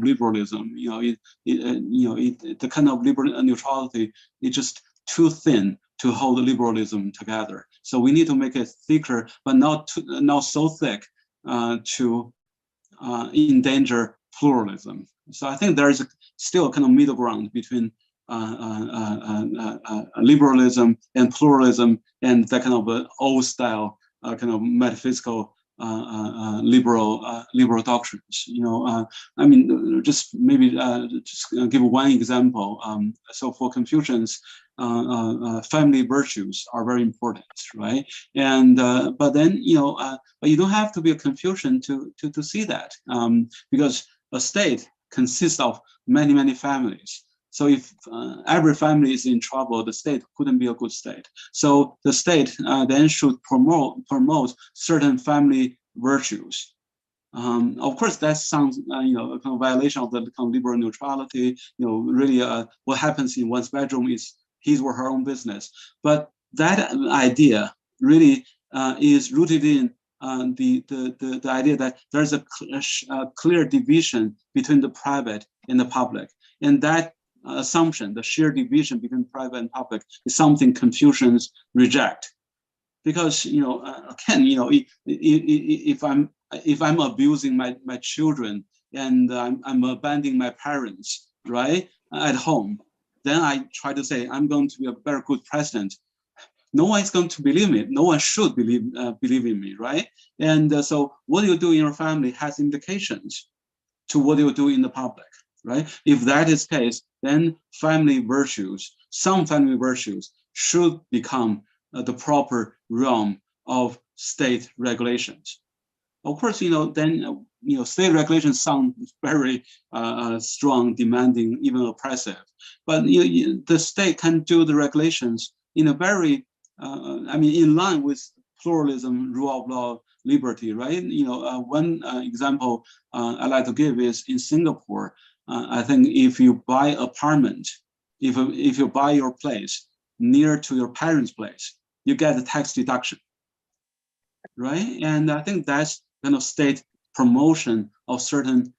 liberalism. The kind of liberal neutrality is just too thin to hold liberalism together. So we need to make it thicker, but not so thick to endanger pluralism. So I think there is still a kind of middle ground between liberalism and pluralism and that kind of old style kind of metaphysical liberal doctrines. I mean, just maybe just give one example. So for Confucians, family virtues are very important, right? And but then but you don't have to be a Confucian to see that, because a state consists of many families. So if every family is in trouble, the state couldn't be a good state. So the state then should promote certain family virtues. Of course, that sounds a kind of violation of the kind of liberal neutrality. Really, what happens in one's bedroom is his or her own business. But that idea really is rooted in the idea that there's a clear division between the private and the public, and that assumption, the sheer division between private and public, is something Confucians reject. because again, if I'm abusing my children and I'm abandoning my parents, right, at home, then I try to say I'm going to be a very good president. No one is going to believe me. No one should believe in me, right? And so what you do in your family has implications to what you do in the public, right? If that is the case, then some family virtues should become the proper realm of state regulations. Of course, then state regulations sound very strong, demanding, even oppressive. But the state can do the regulations in a very, in line with pluralism, rule of law, liberty, right? One example I like to give is in Singapore. I think if you buy apartment, if you buy your place near to your parents' place, you get a tax deduction, right? And I think that's kind of state promotion of certain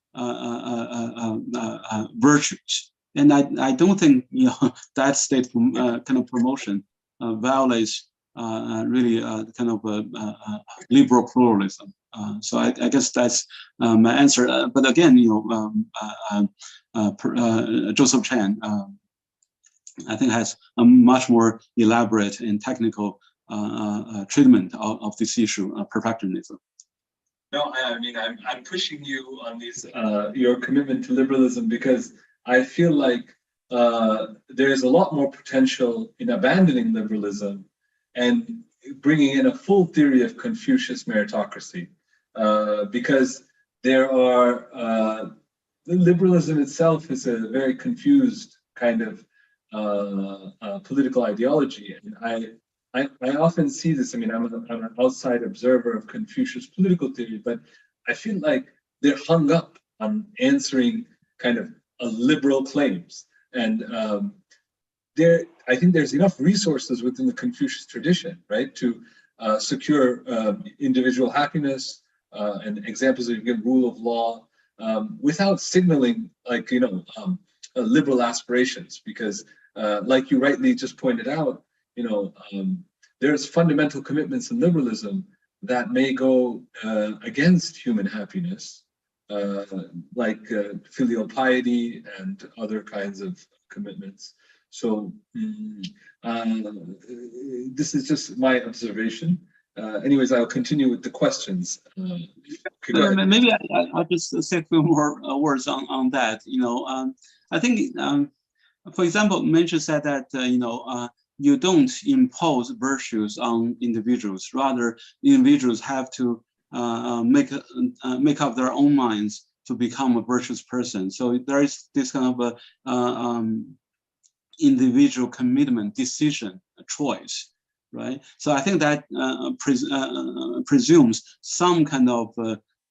virtues. And I don't think that state kind of promotion violates really kind of liberal pluralism. So I guess that's my answer. But again, Joseph Chan, I think has a much more elaborate and technical treatment of this issue, perfectionism. No, I mean, I'm pushing you on these, your commitment to liberalism, because I feel like there is a lot more potential in abandoning liberalism and bringing in a full theory of Confucius meritocracy, because there are, liberalism itself is a very confused kind of political ideology. And I often see this. I mean, I'm an outside observer of Confucius political theory, but I feel like they're hung up on answering kind of liberal claims. And I think there's enough resources within the Confucius tradition, right, to secure individual happiness and examples of rule of law without signaling, like, liberal aspirations. Because like you rightly just pointed out, there's fundamental commitments in liberalism that may go against human happiness, like filial piety and other kinds of commitments. So this is just my observation. Anyways, I'll continue with the questions. Maybe I'll just say a few more words on that. I think, for example, Mensch said that you don't impose virtues on individuals. Rather, individuals have to make up their own minds to become a virtuous person. So there is this kind of a individual commitment, decision, choice, right? So I think that presumes some kind of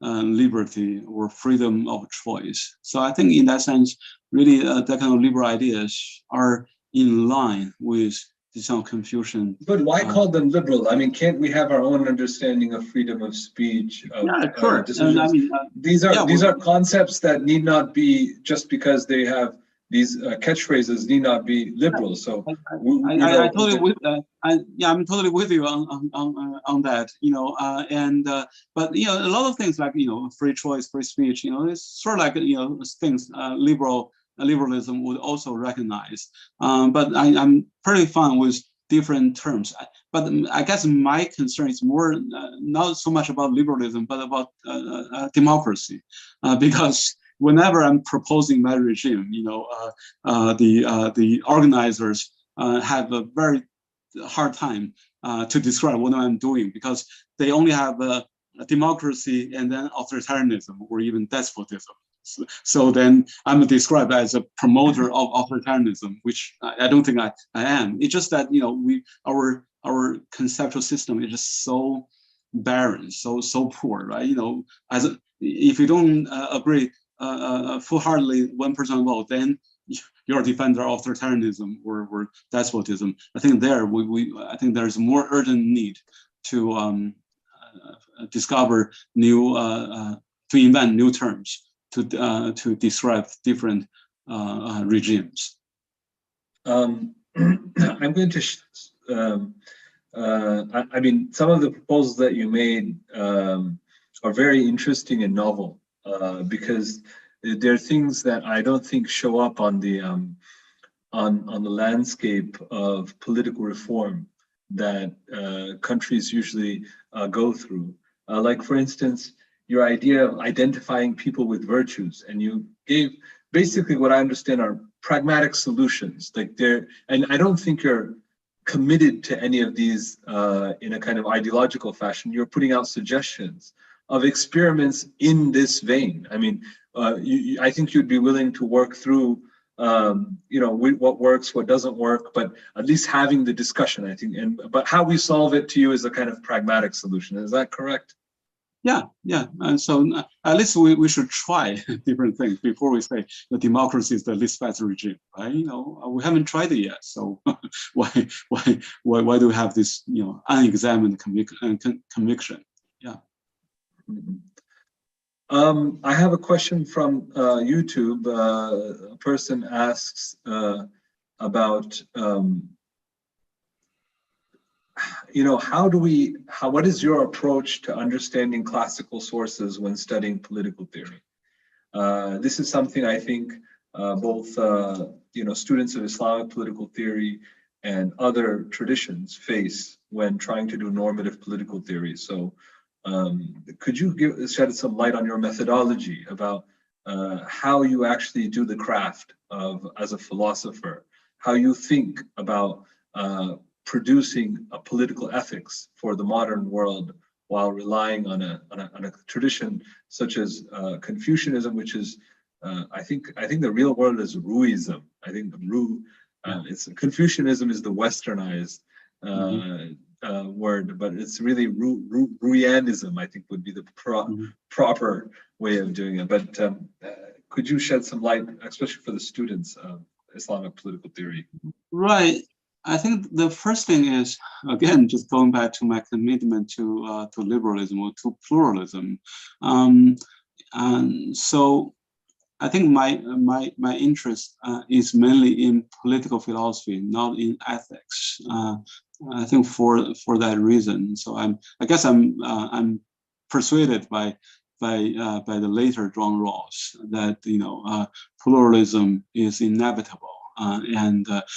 liberty or freedom of choice. So I think in that sense, really, that kind of liberal ideas are in line with this kind of Confucian. But why call them liberal? I mean, can't we have our own understanding of freedom of speech? Yeah, sure. These are concepts that need not be, just because they have these catchphrases, need not be liberal. So I'm totally with you on that. But a lot of things like free choice, free speech. It's sort of like things liberalism would also recognize. But I'm pretty fine with different terms. But I guess my concern is more not so much about liberalism, but about democracy, because whenever I'm proposing my regime, the organizers have a very hard time to describe what I'm doing, because they only have a democracy and then authoritarianism or even despotism. So then I'm described as a promoter of authoritarianism, which I don't think I am. It's just that our conceptual system is just so barren, so poor, right? If you don't agree full-heartedly 1% vote, then you're a defender of authoritarianism or despotism. I think I think there's more urgent need to discover new, to invent new terms to describe different regimes. I'm going to I mean, some of the proposals that you made are very interesting and novel because there are things that I don't think show up on the landscape of political reform that countries usually go through. Like, for instance, your idea of identifying people with virtues, and you gave basically what I understand are pragmatic solutions. Like there, and I don't think you're committed to any of these in a kind of ideological fashion. You're putting out suggestions of experiments in this vein. I mean, I think you'd be willing to work through what works, what doesn't work, but at least having the discussion, I think. But how we solve it to you is a kind of pragmatic solution. Is that correct? Yeah. And so at least we should try different things before we say the democracy is the least best regime, right? We haven't tried it yet. So why do we have this, unexamined conviction? Yeah. Mm-hmm. I have a question from YouTube. A person asks about, what is your approach to understanding classical sources when studying political theory? This is something I think both, students of Islamic political theory and other traditions face when trying to do normative political theory. So could you shed some light on your methodology about how you actually do the craft of, as a philosopher, how you think about producing a political ethics for the modern world while relying on a tradition such as Confucianism, which is I think the real word is Ruism. I think the it's Confucianism is the westernized word, but it's really Ruyanism, I think, would be the proper way of doing it. But could you shed some light, especially for the students of Islamic political theory? Right. I think the first thing is, again, just going back to my commitment to liberalism or to pluralism. And so I think my interest is mainly in political philosophy, not in ethics. I think for that reason. So I guess I'm persuaded by the later John Rawls that pluralism is inevitable.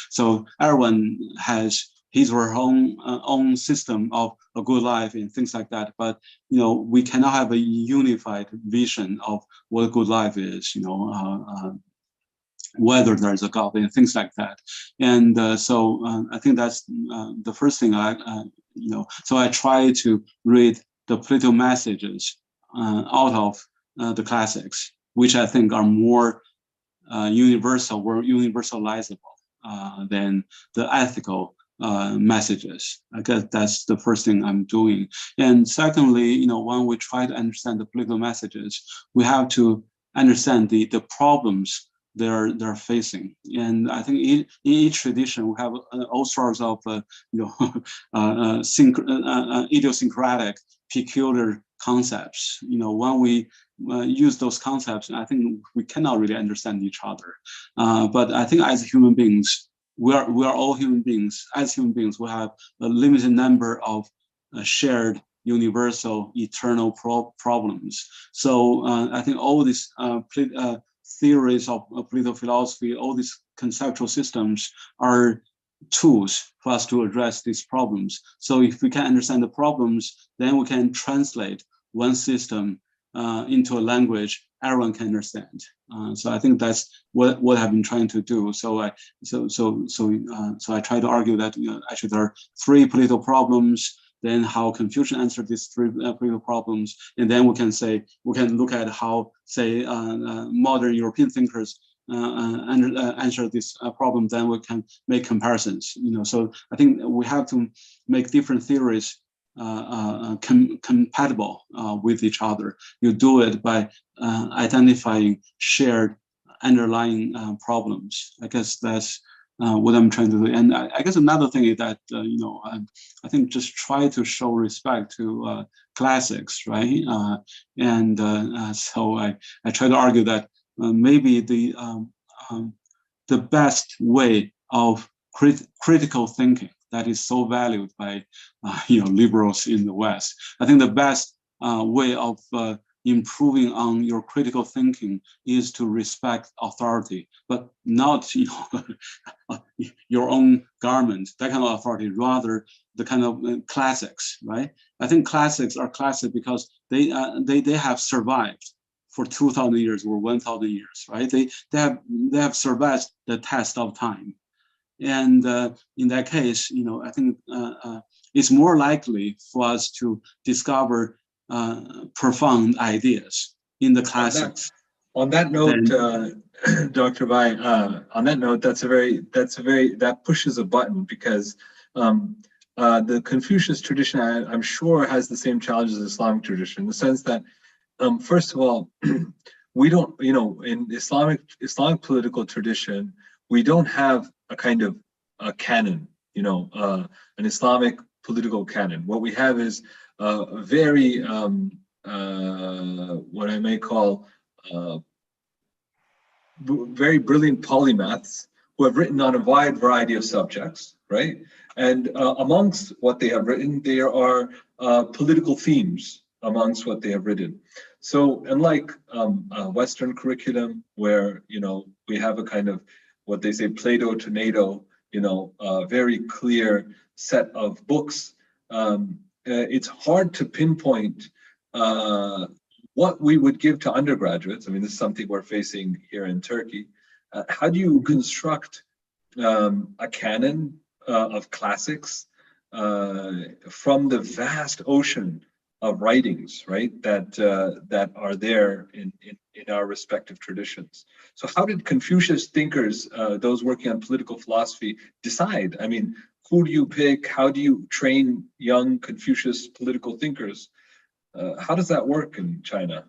So everyone has his or her own system of a good life and things like that. But we cannot have a unified vision of what a good life is. Whether there's a God and things like that. And so I think that's the first thing So I try to read the political messages out of the classics, which I think are more universal or universalizable than the ethical messages. I guess that's the first thing I'm doing. And secondly, when we try to understand the political messages, we have to understand the problems they're facing. And I think in each tradition we have all sorts of idiosyncratic, peculiar concepts. When we use those concepts, I think we cannot really understand each other. But I think as human beings, we are all human beings. As human beings, we have a limited number of shared, universal, eternal problems. So I think all these theories of political philosophy, all these conceptual systems are tools for us to address these problems. So if we can understand the problems, then we can translate one system into a language everyone can understand. So I think that's what I've been trying to do. So I try to argue that actually there are three political problems. Then how Confucius answered these three political problems, and then we can look at how, say, modern European thinkers answer this problem. Then we can make comparisons. So I think we have to make different theories compatible with each other. You do it by identifying shared underlying problems. I guess that's what I'm trying to do. And I guess another thing is that, I think just try to show respect to classics, right? So I try to argue that maybe the best way of critical thinking that is so valued by liberals in the West. I think the best way of improving on your critical thinking is to respect authority, but not your own garment, that kind of authority, rather the kind of classics, right? I think classics are classic because they have survived for 2,000 years or 1,000 years, right? They have survived the test of time, and in that case, I think it's more likely for us to discover profound ideas in the classics. On that note, Dr. Bai, on that note, that pushes a button, because the Confucius tradition, I'm sure, has the same challenges as the Islamic tradition, in the sense that, first of all, we don't, in Islamic political tradition, we don't have a kind of a canon, an Islamic political canon. What we have is very what I may call very brilliant polymaths who have written on a wide variety of subjects, right? And amongst what they have written, there are political themes amongst what they have written. So unlike Western curriculum, where we have a kind of what they say Plato to NATO, a very clear set of books, it's hard to pinpoint what we would give to undergraduates. I mean, this is something we're facing here in Turkey. How do you construct a canon of classics from the vast ocean of writings, right, that are there in our respective traditions? So how did Confucius thinkers, those working on political philosophy, decide? I mean, who do you pick? How do you train young Confucius political thinkers? How does that work in China?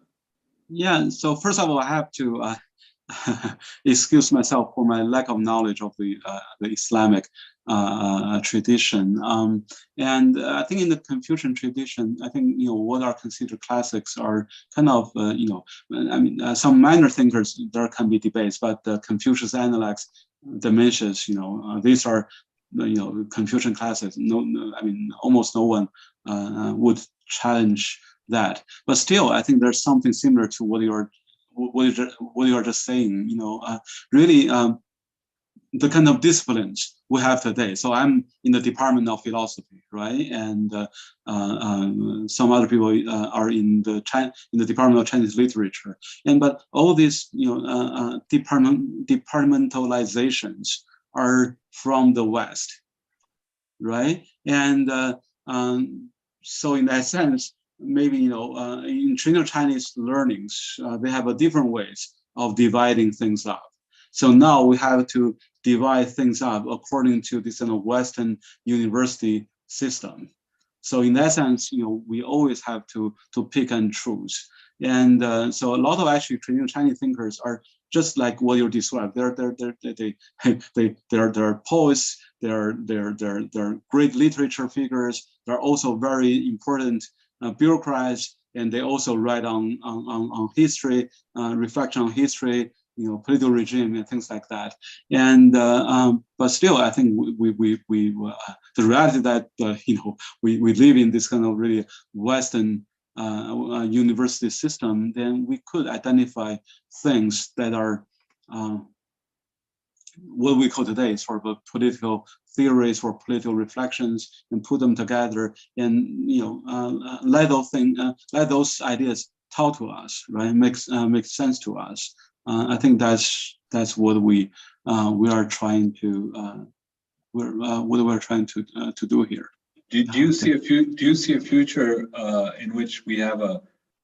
Yeah, so first of all, I have to excuse myself for my lack of knowledge of the Islamic tradition. And I think in the Confucian tradition, I think what are considered classics are kind of some minor thinkers. There can be debates, but the Confucius Analects diminishes. These are Confucian classics. Almost no one would challenge that. But still, I think there's something similar to what you're just saying. Really, the kind of disciplines we have today. So I'm in the Department of Philosophy, right? And some other people are in the Department of Chinese Literature. But all these, departmentalizations are from the West, right? And so in that sense, maybe in traditional Chinese learnings, they have a different ways of dividing things up. So now we have to divide things up according to this Western university system. So in that sense, we always have to pick and choose. And so a lot of actually traditional Chinese thinkers are just like what you described. They're poets. They're great literature figures. They're also very important bureaucrats, and they also write on history, reflection on history, political regime and things like that. And but still, I think the reality that we live in this kind of really Western university system, then we could identify things that are what we call today sort of political theories or political reflections, and put them together, and let those ideas talk to us, right? Makes sense to us. I think that's what we are trying to we're trying to do here. Do you see a future in which we have a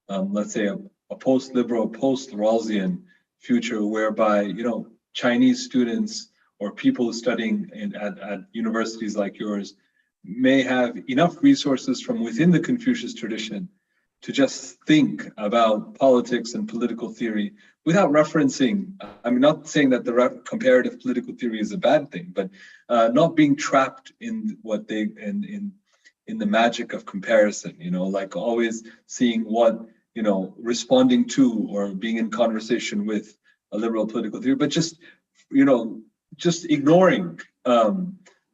let's say a post-liberal, post-Rawlsian future, whereby Chinese students or people studying at universities like yours may have enough resources from within the Confucius tradition to just think about politics and political theory without referencing, I'm not saying that the comparative political theory is a bad thing, but not being trapped in what they, in the magic of comparison, like always seeing what, responding to or being in conversation with a liberal political theory, but just ignoring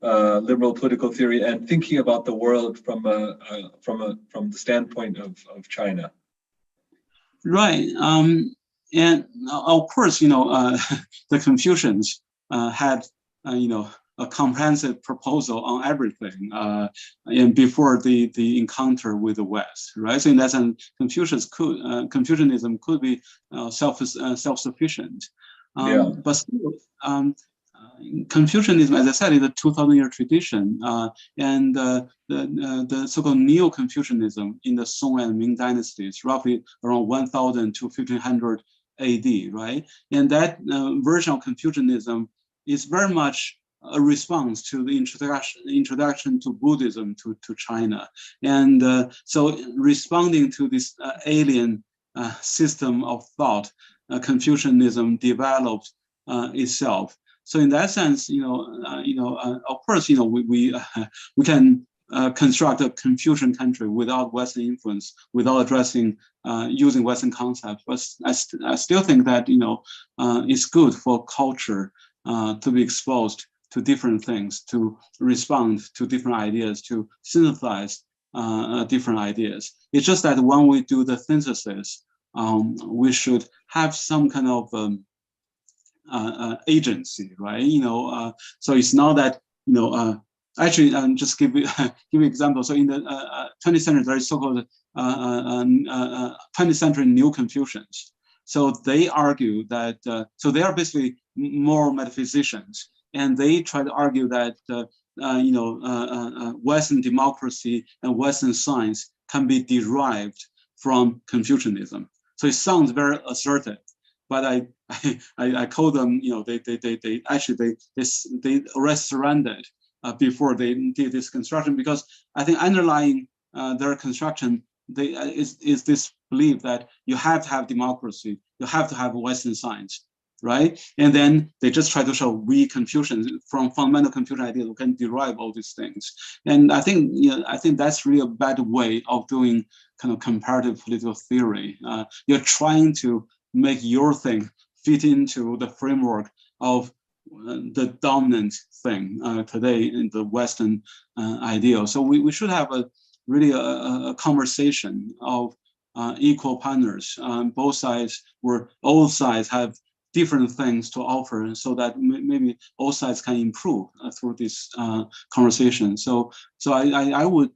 liberal political theory and thinking about the world from the standpoint of China. Right. And of course, the Confucians had, a comprehensive proposal on everything, and before the encounter with the West, right? So in that sense, Confucianism could be self-sufficient, but still, Confucianism, as I said, is a 2,000-year tradition, and the so-called Neo-Confucianism in the Song and Ming dynasties, roughly around 1,000 to 1,500 AD, right? And that version of Confucianism is very much a response to the introduction to Buddhism to China. And so responding to this alien system of thought, Confucianism developed itself. So in that sense, of course, we can construct a Confucian country without Western influence, without addressing using Western concepts. But I still think that it's good for culture to be exposed to different things, to respond to different ideas, to synthesize different ideas. It's just that when we do the synthesis, we should have some kind of agency, right? So it's not that actually, just give you an example. So in the 20th century, there is so-called 20th century New Confucians. So they argue that so they are basically moral metaphysicians, and they try to argue that Western democracy and Western science can be derived from Confucianism. So it sounds very assertive, but I call them, they already surrendered before they did this construction, because I think underlying their construction is this belief that you have to have democracy, you have to have Western science, right? And then they just try to show we Confucians, from fundamental Confucian ideas, we can derive all these things. And I think that's really a bad way of doing kind of comparative political theory. You're trying to make your thing fit into the framework of the dominant thing today in the Western ideal. So we should have a conversation of equal partners. Both sides, where all sides have different things to offer, so that maybe all sides can improve through this conversation. So I would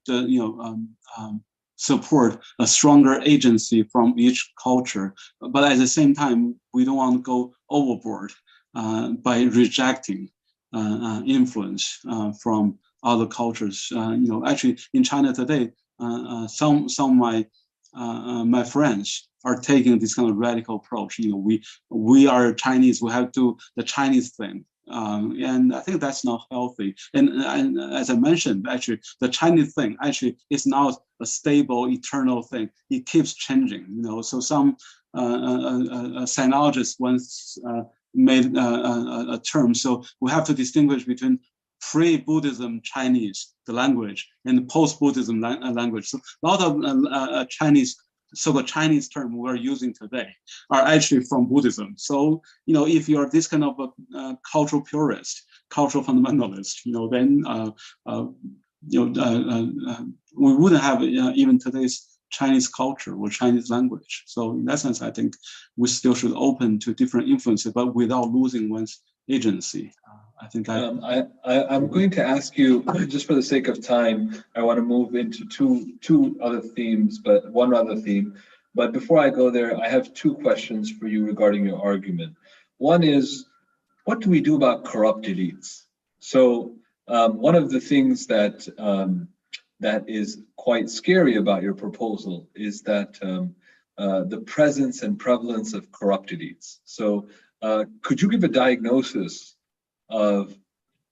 support a stronger agency from each culture, but at the same time, we don't want to go overboard by rejecting influence from other cultures. Actually, in China today, some of my friends are taking this kind of radical approach. We are Chinese, we have to do the Chinese thing. And I think that's not healthy. And as I mentioned, actually, the Chinese thing actually is not a stable, eternal thing. It keeps changing. So some sinologists once made a term. So we have to distinguish between pre-Buddhism Chinese, the language, and post-Buddhism language. So a lot of Chinese, so-called Chinese term we're using today are actually from Buddhism. So, if you're this kind of a cultural purist, cultural fundamentalist, then we wouldn't have even today's Chinese culture or Chinese language. So in that sense, I think we still should open to different influences, but without losing one's agency. I think I'm going to ask you, just for the sake of time, I want to move into two other themes, but one other theme. But before I go there, I have two questions for you regarding your argument. One is, what do we do about corrupt elites? So one of the things that is quite scary about your proposal is that the presence and prevalence of corrupt elites. So could you give a diagnosis of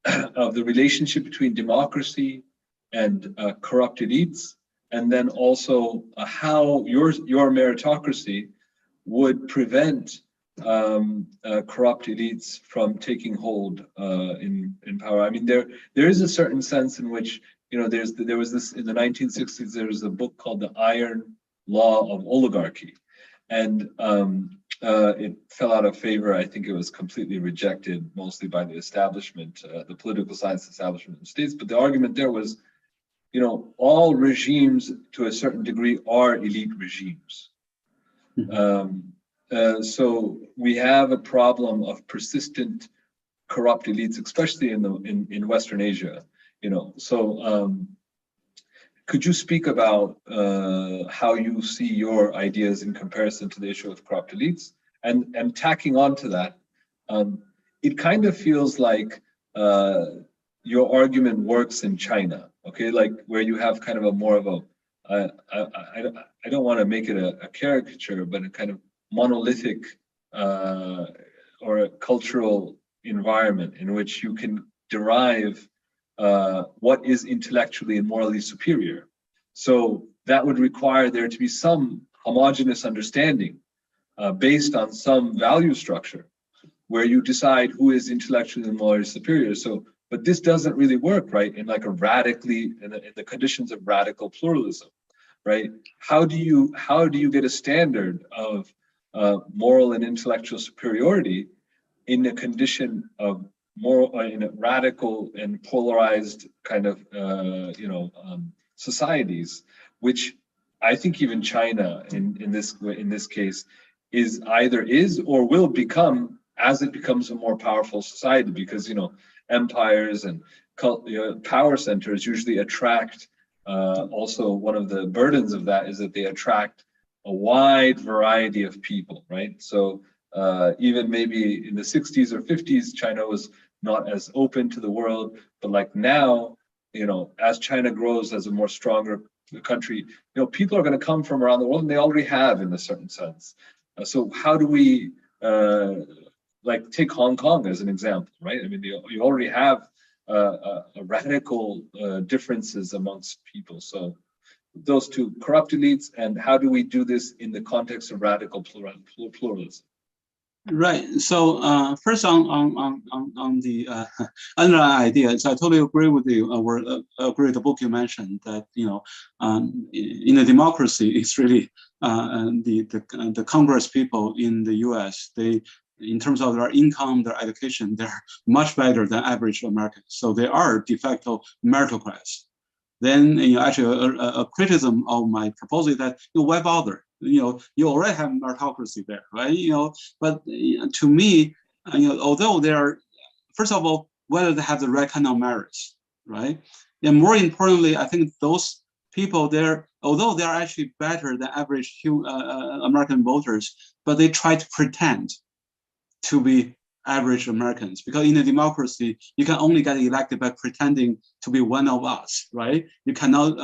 the relationship between democracy and corrupt elites, and then also how your meritocracy would prevent corrupt elites from taking hold in power? I mean, there is a certain sense in which there was this in the 1960s. There was a book called The Iron Law of Oligarchy, and it fell out of favor. I think it was completely rejected, mostly by the establishment, the political science establishment in the States. But the argument there was, all regimes to a certain degree are elite regimes. So we have a problem of persistent corrupt elites, especially in Western Asia. Could you speak about how you see your ideas in comparison to the issue of corrupt elites? And tacking on to that, it kind of feels like your argument works in China, okay? Like where you have kind of a more of a, I don't want to make it a caricature, but a kind of monolithic or a cultural environment in which you can derive what is intellectually and morally superior. So that would require there to be some homogeneous understanding based on some value structure where you decide who is intellectually and morally superior. So, but this doesn't really work, right? In like a radically, in the conditions of radical pluralism, right? How do you get a standard of moral and intellectual superiority in a condition of more in a radical and polarized kind of societies, which I think even China in this case is either is or will become as it becomes a more powerful society, because empires and power centers usually attract. Also, one of the burdens of that is that they attract a wide variety of people, right? So even maybe in the 60s or 50s, China was not as open to the world, but like now, as China grows as a more stronger country, people are going to come from around the world, and they already have in a certain sense. So how do we like take Hong Kong as an example, right? I mean, you already have radical differences amongst people. So those two, corrupt elites, and how do we do this in the context of radical pluralism? Right. So first on the underlying idea, so I totally agree with you. Agree with the book you mentioned that in a democracy, it's really the Congress people in the U.S. They, in terms of their income, their education, they're much better than average Americans. So they are de facto meritocrats. Then actually a criticism of my proposal is that why bother? You already have meritocracy there, right? But to me, although they are, first of all, whether they have the right kind of merits, right? And more importantly, I think those people there, although they are actually better than average American voters, but they try to pretend to be average Americans, because in a democracy, you can only get elected by pretending to be one of us, right? You cannot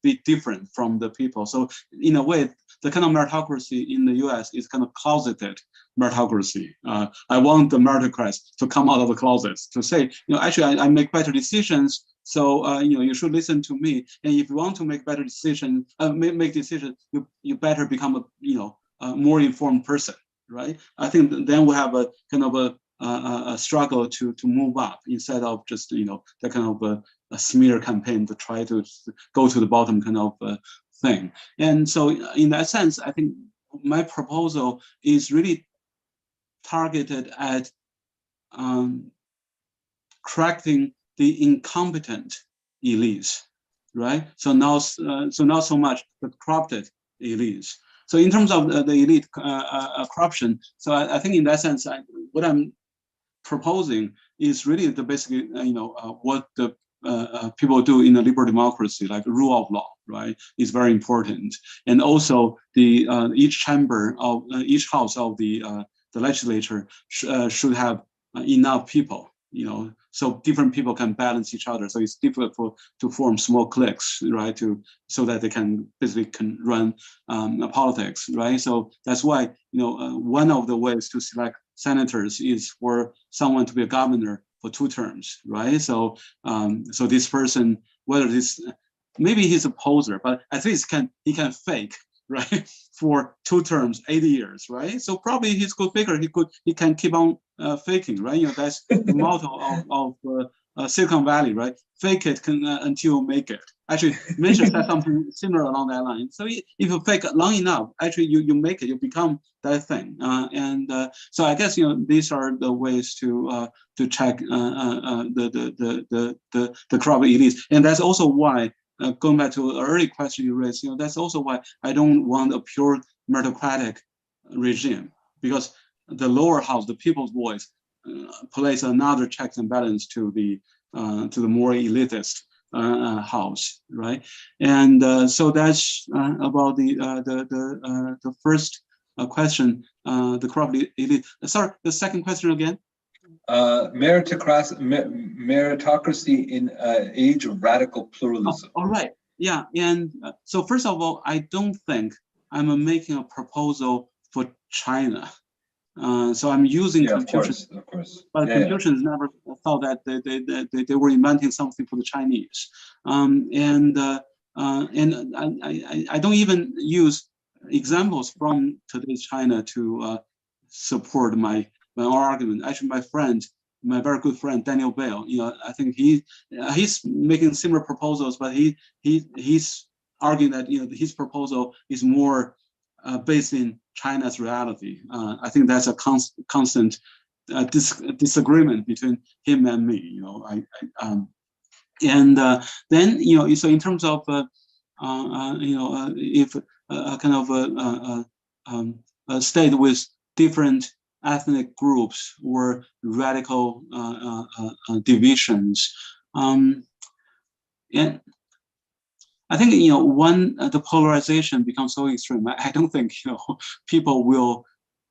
be different from the people. So in a way, the kind of meritocracy in the US is kind of closeted meritocracy. I want the meritocrats to come out of the closets to say, actually, I make better decisions. So you should listen to me. And if you want to make better decisions, make decisions, you better become a more informed person. Right, I think then we have a kind of a struggle to move up instead of just that kind of a smear campaign to try to go to the bottom kind of thing. And so in that sense, I think my proposal is really targeted at correcting the incompetent elites, right? So not so much the corrupted elites. So in terms of the elite corruption, so I think in that sense, what I'm proposing is really the basically, what the people do in a liberal democracy, like rule of law, right, is very important. And also the each chamber of each house of the legislature should have enough people, so different people can balance each other. So it's difficult to form small cliques, right? So that they can basically run politics, right? So that's why one of the ways to select senators is for someone to be a governor for 2 terms, right? So so this person, whether this maybe he's a poser, but at least he can fake, right, for 2 terms, 80 years, right? So probably he's good figure. He can keep on faking, right? That's the motto Silicon Valley, right? Fake it until you make it. Actually, Mitch said something similar along that line. So if you fake it long enough, actually you make it, you become that thing. So I guess these are the ways to check the corrupt elites, and that's also why. Going back to an early question you raised, that's also why I don't want a pure meritocratic regime, because the lower house, the people's voice, plays another checks and balance to the more elitist house, right? And so that's about the first question, the corrupt elite. Sorry, the second question again. Meritocracy in age of radical pluralism. All right. Yeah. And so first of all, I don't think I'm making a proposal for China. So I'm using Confucius. Of course. But Confucians never thought that they were inventing something for the Chinese. And I don't even use examples from today's China to support my argument. Actually, my very good friend Daniel Bale, I think he's making similar proposals, but he's arguing that his proposal is more based in China's reality. I think that's a constant disagreement between him and me. Then so in terms of if kind of a state with different ethnic groups or radical divisions, and I think when the polarization becomes so extreme, I don't think people will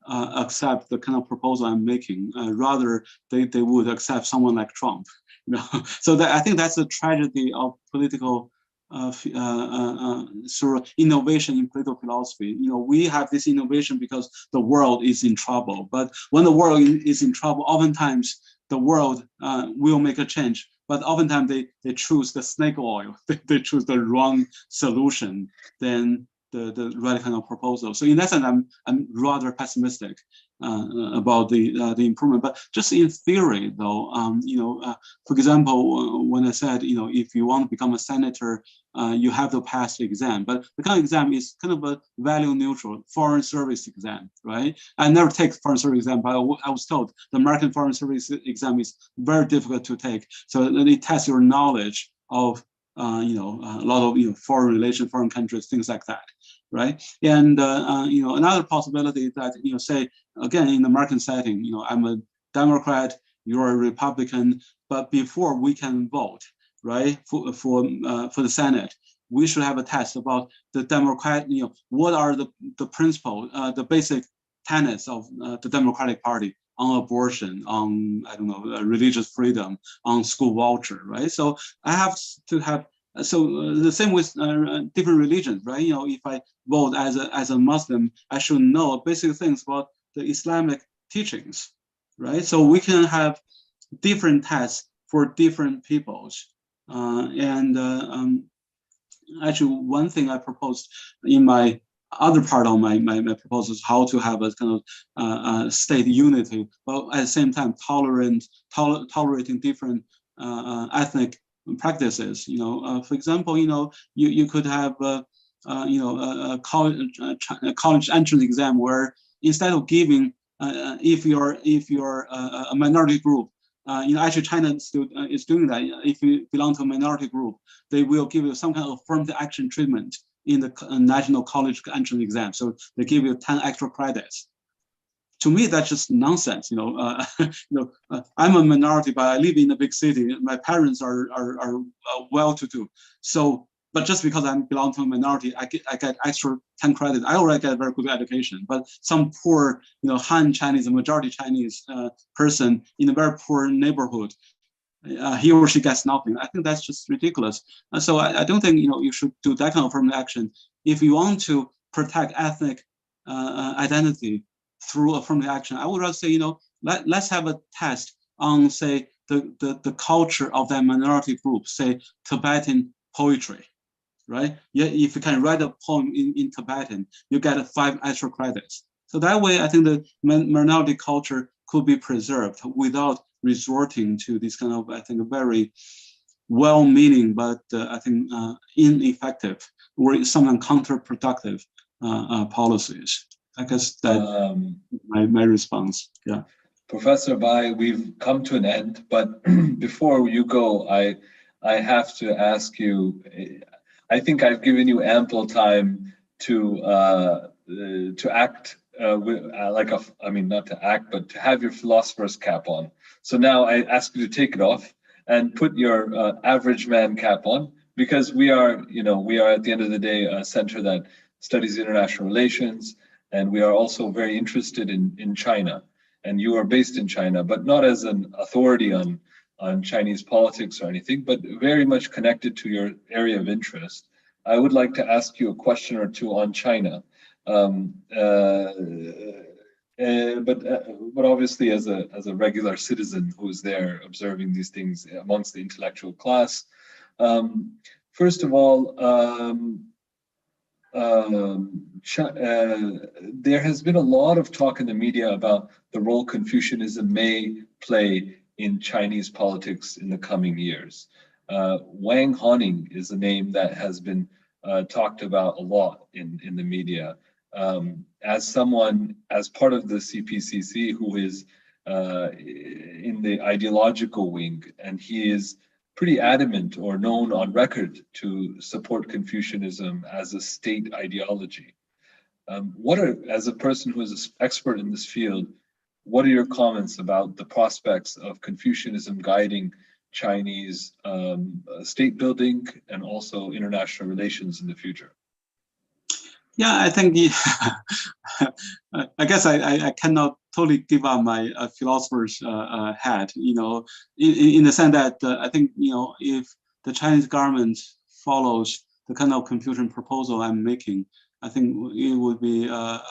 accept the kind of proposal I'm making. Rather, they would accept someone like Trump. So I think that's the tragedy of political sort of innovation in political philosophy. We have this innovation because the world is in trouble. But when the world is in trouble, oftentimes the world will make a change. But oftentimes they choose the snake oil. They choose the wrong solution than the right kind of proposal. So in that sense, I'm rather pessimistic about the improvement. But just in theory, though, for example, when I said if you want to become a senator, you have to pass the exam. But the kind of exam is kind of a value neutral foreign service exam, right? I never take foreign service exam, but I was told the American foreign service exam is very difficult to take. So it tests your knowledge of a lot of foreign relations, foreign countries, things like that, right? And another possibility is that say again in the American setting, I'm a Democrat, you're a Republican, but before we can vote, right, for the Senate, we should have a test about the Democrat. What are the principles, the basic tenets of the Democratic Party on abortion, on religious freedom, on school voucher, right? So I have to have the same with different religions, right? If I vote as a Muslim, I should know basic things about the Islamic teachings, right? So we can have different tests for different peoples, actually, one thing I proposed in my other part of my proposal is how to have a kind of state unity, but at the same time tolerating different ethnic practices. For example, you could have a college entrance exam where instead of giving if you're a minority group, actually China is doing that. If you belong to a minority group, they will give you some kind of affirmative action treatment in the national college entrance exam. So they give you 10 extra credits. To me, that's just nonsense. I'm a minority, but I live in a big city. My parents are well-to-do. So, but just because I belong to a minority, I get extra 10 credits. I already get a very good education. But some poor, Han Chinese, a majority Chinese person in a very poor neighborhood, he or she gets nothing. I think that's just ridiculous. So I don't think you should do that kind of affirmative action. If you want to protect ethnic identity through affirmative action, I would rather say let's have a test on, say, the culture of that minority group, say Tibetan poetry, right? Yeah, if you can write a poem in Tibetan, you get 5 extra credits. So that way, I think the minority culture could be preserved without resorting to this kind of, I think, very well-meaning, but I think ineffective or sometimes counterproductive policies. I guess that my response. Yeah. Professor Bai, we've come to an end, but before you go, I have to ask you. I think I've given you ample time to act I mean, not to act, but to have your philosopher's cap on. So now I ask you to take it off and put your average man cap on, because we are at the end of the day a center that studies international relations, and we are also very interested in China. And you are based in China, but not as an authority on Chinese politics or anything, but very much connected to your area of interest. I would like to ask you a question or two on China. But obviously as a regular citizen who's there observing these things amongst the intellectual class. First of all, there has been a lot of talk in the media about the role Confucianism may play in Chinese politics in the coming years. Wang Honing is a name that has been talked about a lot in the media. As part of the CPCC who is in the ideological wing, and he is pretty adamant or known on record to support Confucianism as a state ideology. As a person who is an expert in this field, what are your comments about the prospects of Confucianism guiding Chinese state building and also international relations in the future? Yeah, I think I guess I cannot totally give up my philosopher's hat, in the sense that I think, if the Chinese government follows the kind of Confucian proposal I'm making, I think it would be a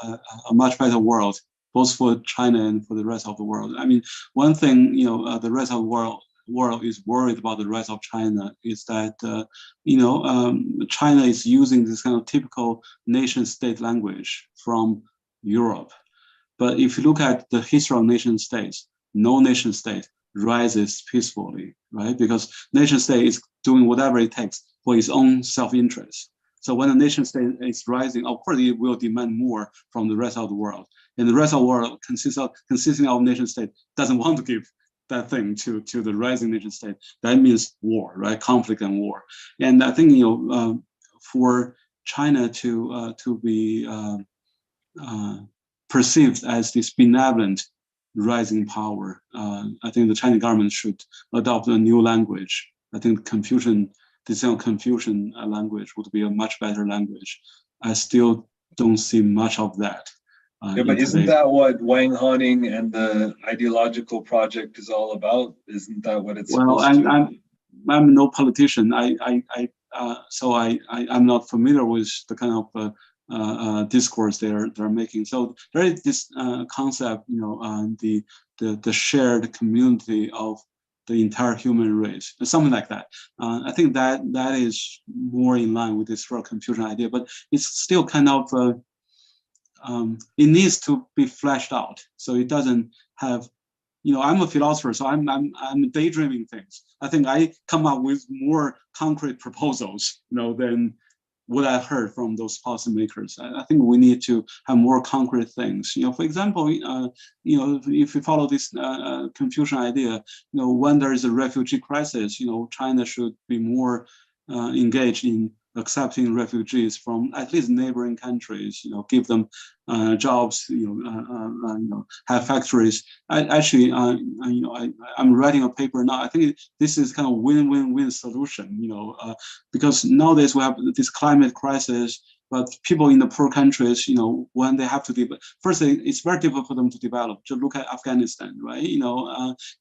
much better world, both for China and for the rest of the world. I mean, one thing, the rest of the world is worried about the rest of China is that, China is using this kind of typical nation-state language from Europe. But if you look at the history of nation-states, no nation-state rises peacefully, right? Because nation-state is doing whatever it takes for its own self-interest. So when a nation-state is rising, of course it will demand more from the rest of the world. And the rest of the world consisting of nation-state doesn't want to give that thing to the rising nation state. That means war, right? Conflict and war. And I think, for China to be perceived as this benevolent rising power, I think the Chinese government should adopt a new language. I think Confucian language would be a much better language. I still don't see much of that. Yeah, but isn't that what Wang Honing and the ideological project is all about? Isn't that what it's supposed to? I'm no politician. So I'm not familiar with the kind of discourse they're making. So there is this concept, the shared community of the entire human race, something like that. I think that is more in line with this Confucian idea, but it's still kind of. It needs to be fleshed out, so it doesn't have. I'm a philosopher, so I'm daydreaming things. I think I come up with more concrete proposals, than what I heard from those policymakers. I think we need to have more concrete things. For example, if you follow this Confucian idea, when there is a refugee crisis, China should be more engaged in accepting refugees from at least neighboring countries, give them jobs, have factories. I'm writing a paper now. I think this is kind of win-win-win solution, because nowadays we have this climate crisis, but people in the poor countries, when they have to first, it's very difficult for them to develop. Just look at Afghanistan, right?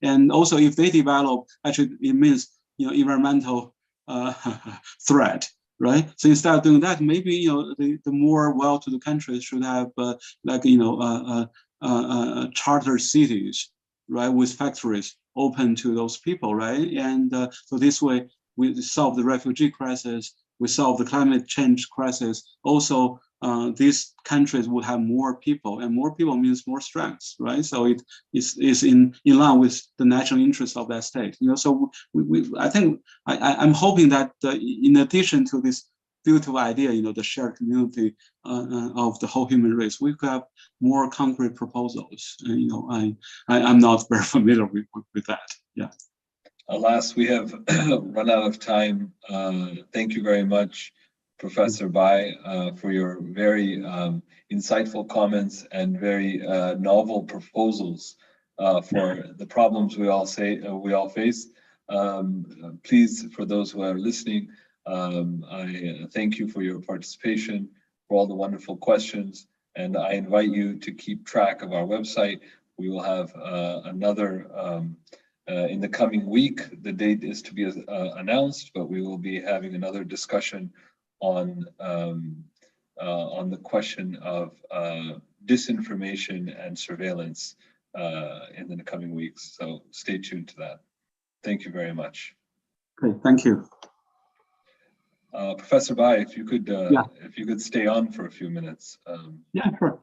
And also if they develop, actually it means, environmental threat. Right. So instead of doing that, maybe the more well-to-do countries should have charter cities, right, with factories open to those people, right? And so this way we solve the refugee crisis, we solve the climate change crisis. Also, these countries would have more people, and more people means more strength, right? So it is in line with the national interest of that state. So I think I'm hoping that in addition to this beautiful idea, the shared community of the whole human race, we could have more concrete proposals. I'm not very familiar with that. Yeah. Alas, we have run out of time. Thank you very much, Professor Bai, for your very insightful comments and very novel proposals for the problems we all face. Please, for those who are listening, I thank you for your participation, for all the wonderful questions, and I invite you to keep track of our website. We will have another in the coming week. The date is to be announced, but we will be having another discussion on the question of disinformation and surveillance in the coming weeks. So stay tuned to that. Thank you very much. Great, thank you. Professor Bai, if you could stay on for a few minutes. Yeah, sure.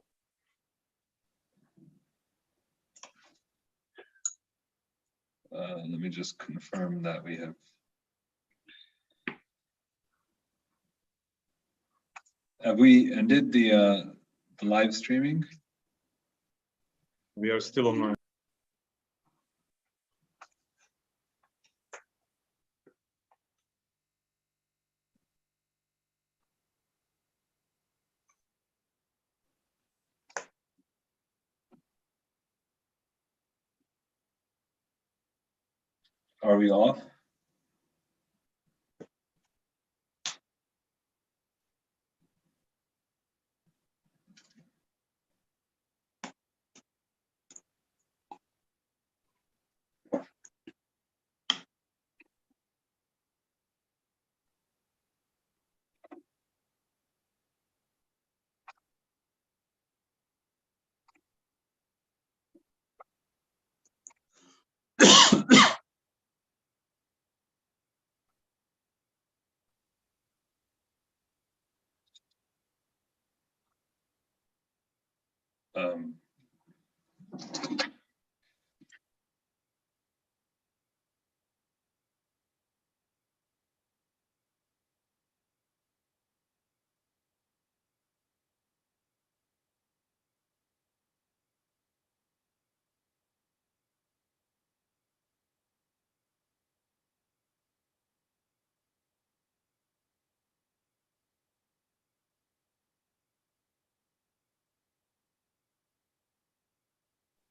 Let me just confirm that we have. Have we ended the live streaming? We are still online. Are we off?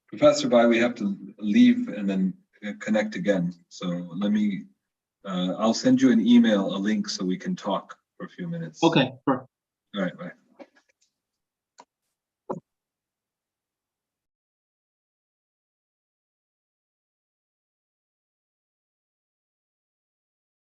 Professor Bai, we have to leave and then connect again. So let me, I'll send you an email, a link so we can talk for a few minutes. Okay, sure. All right, bye.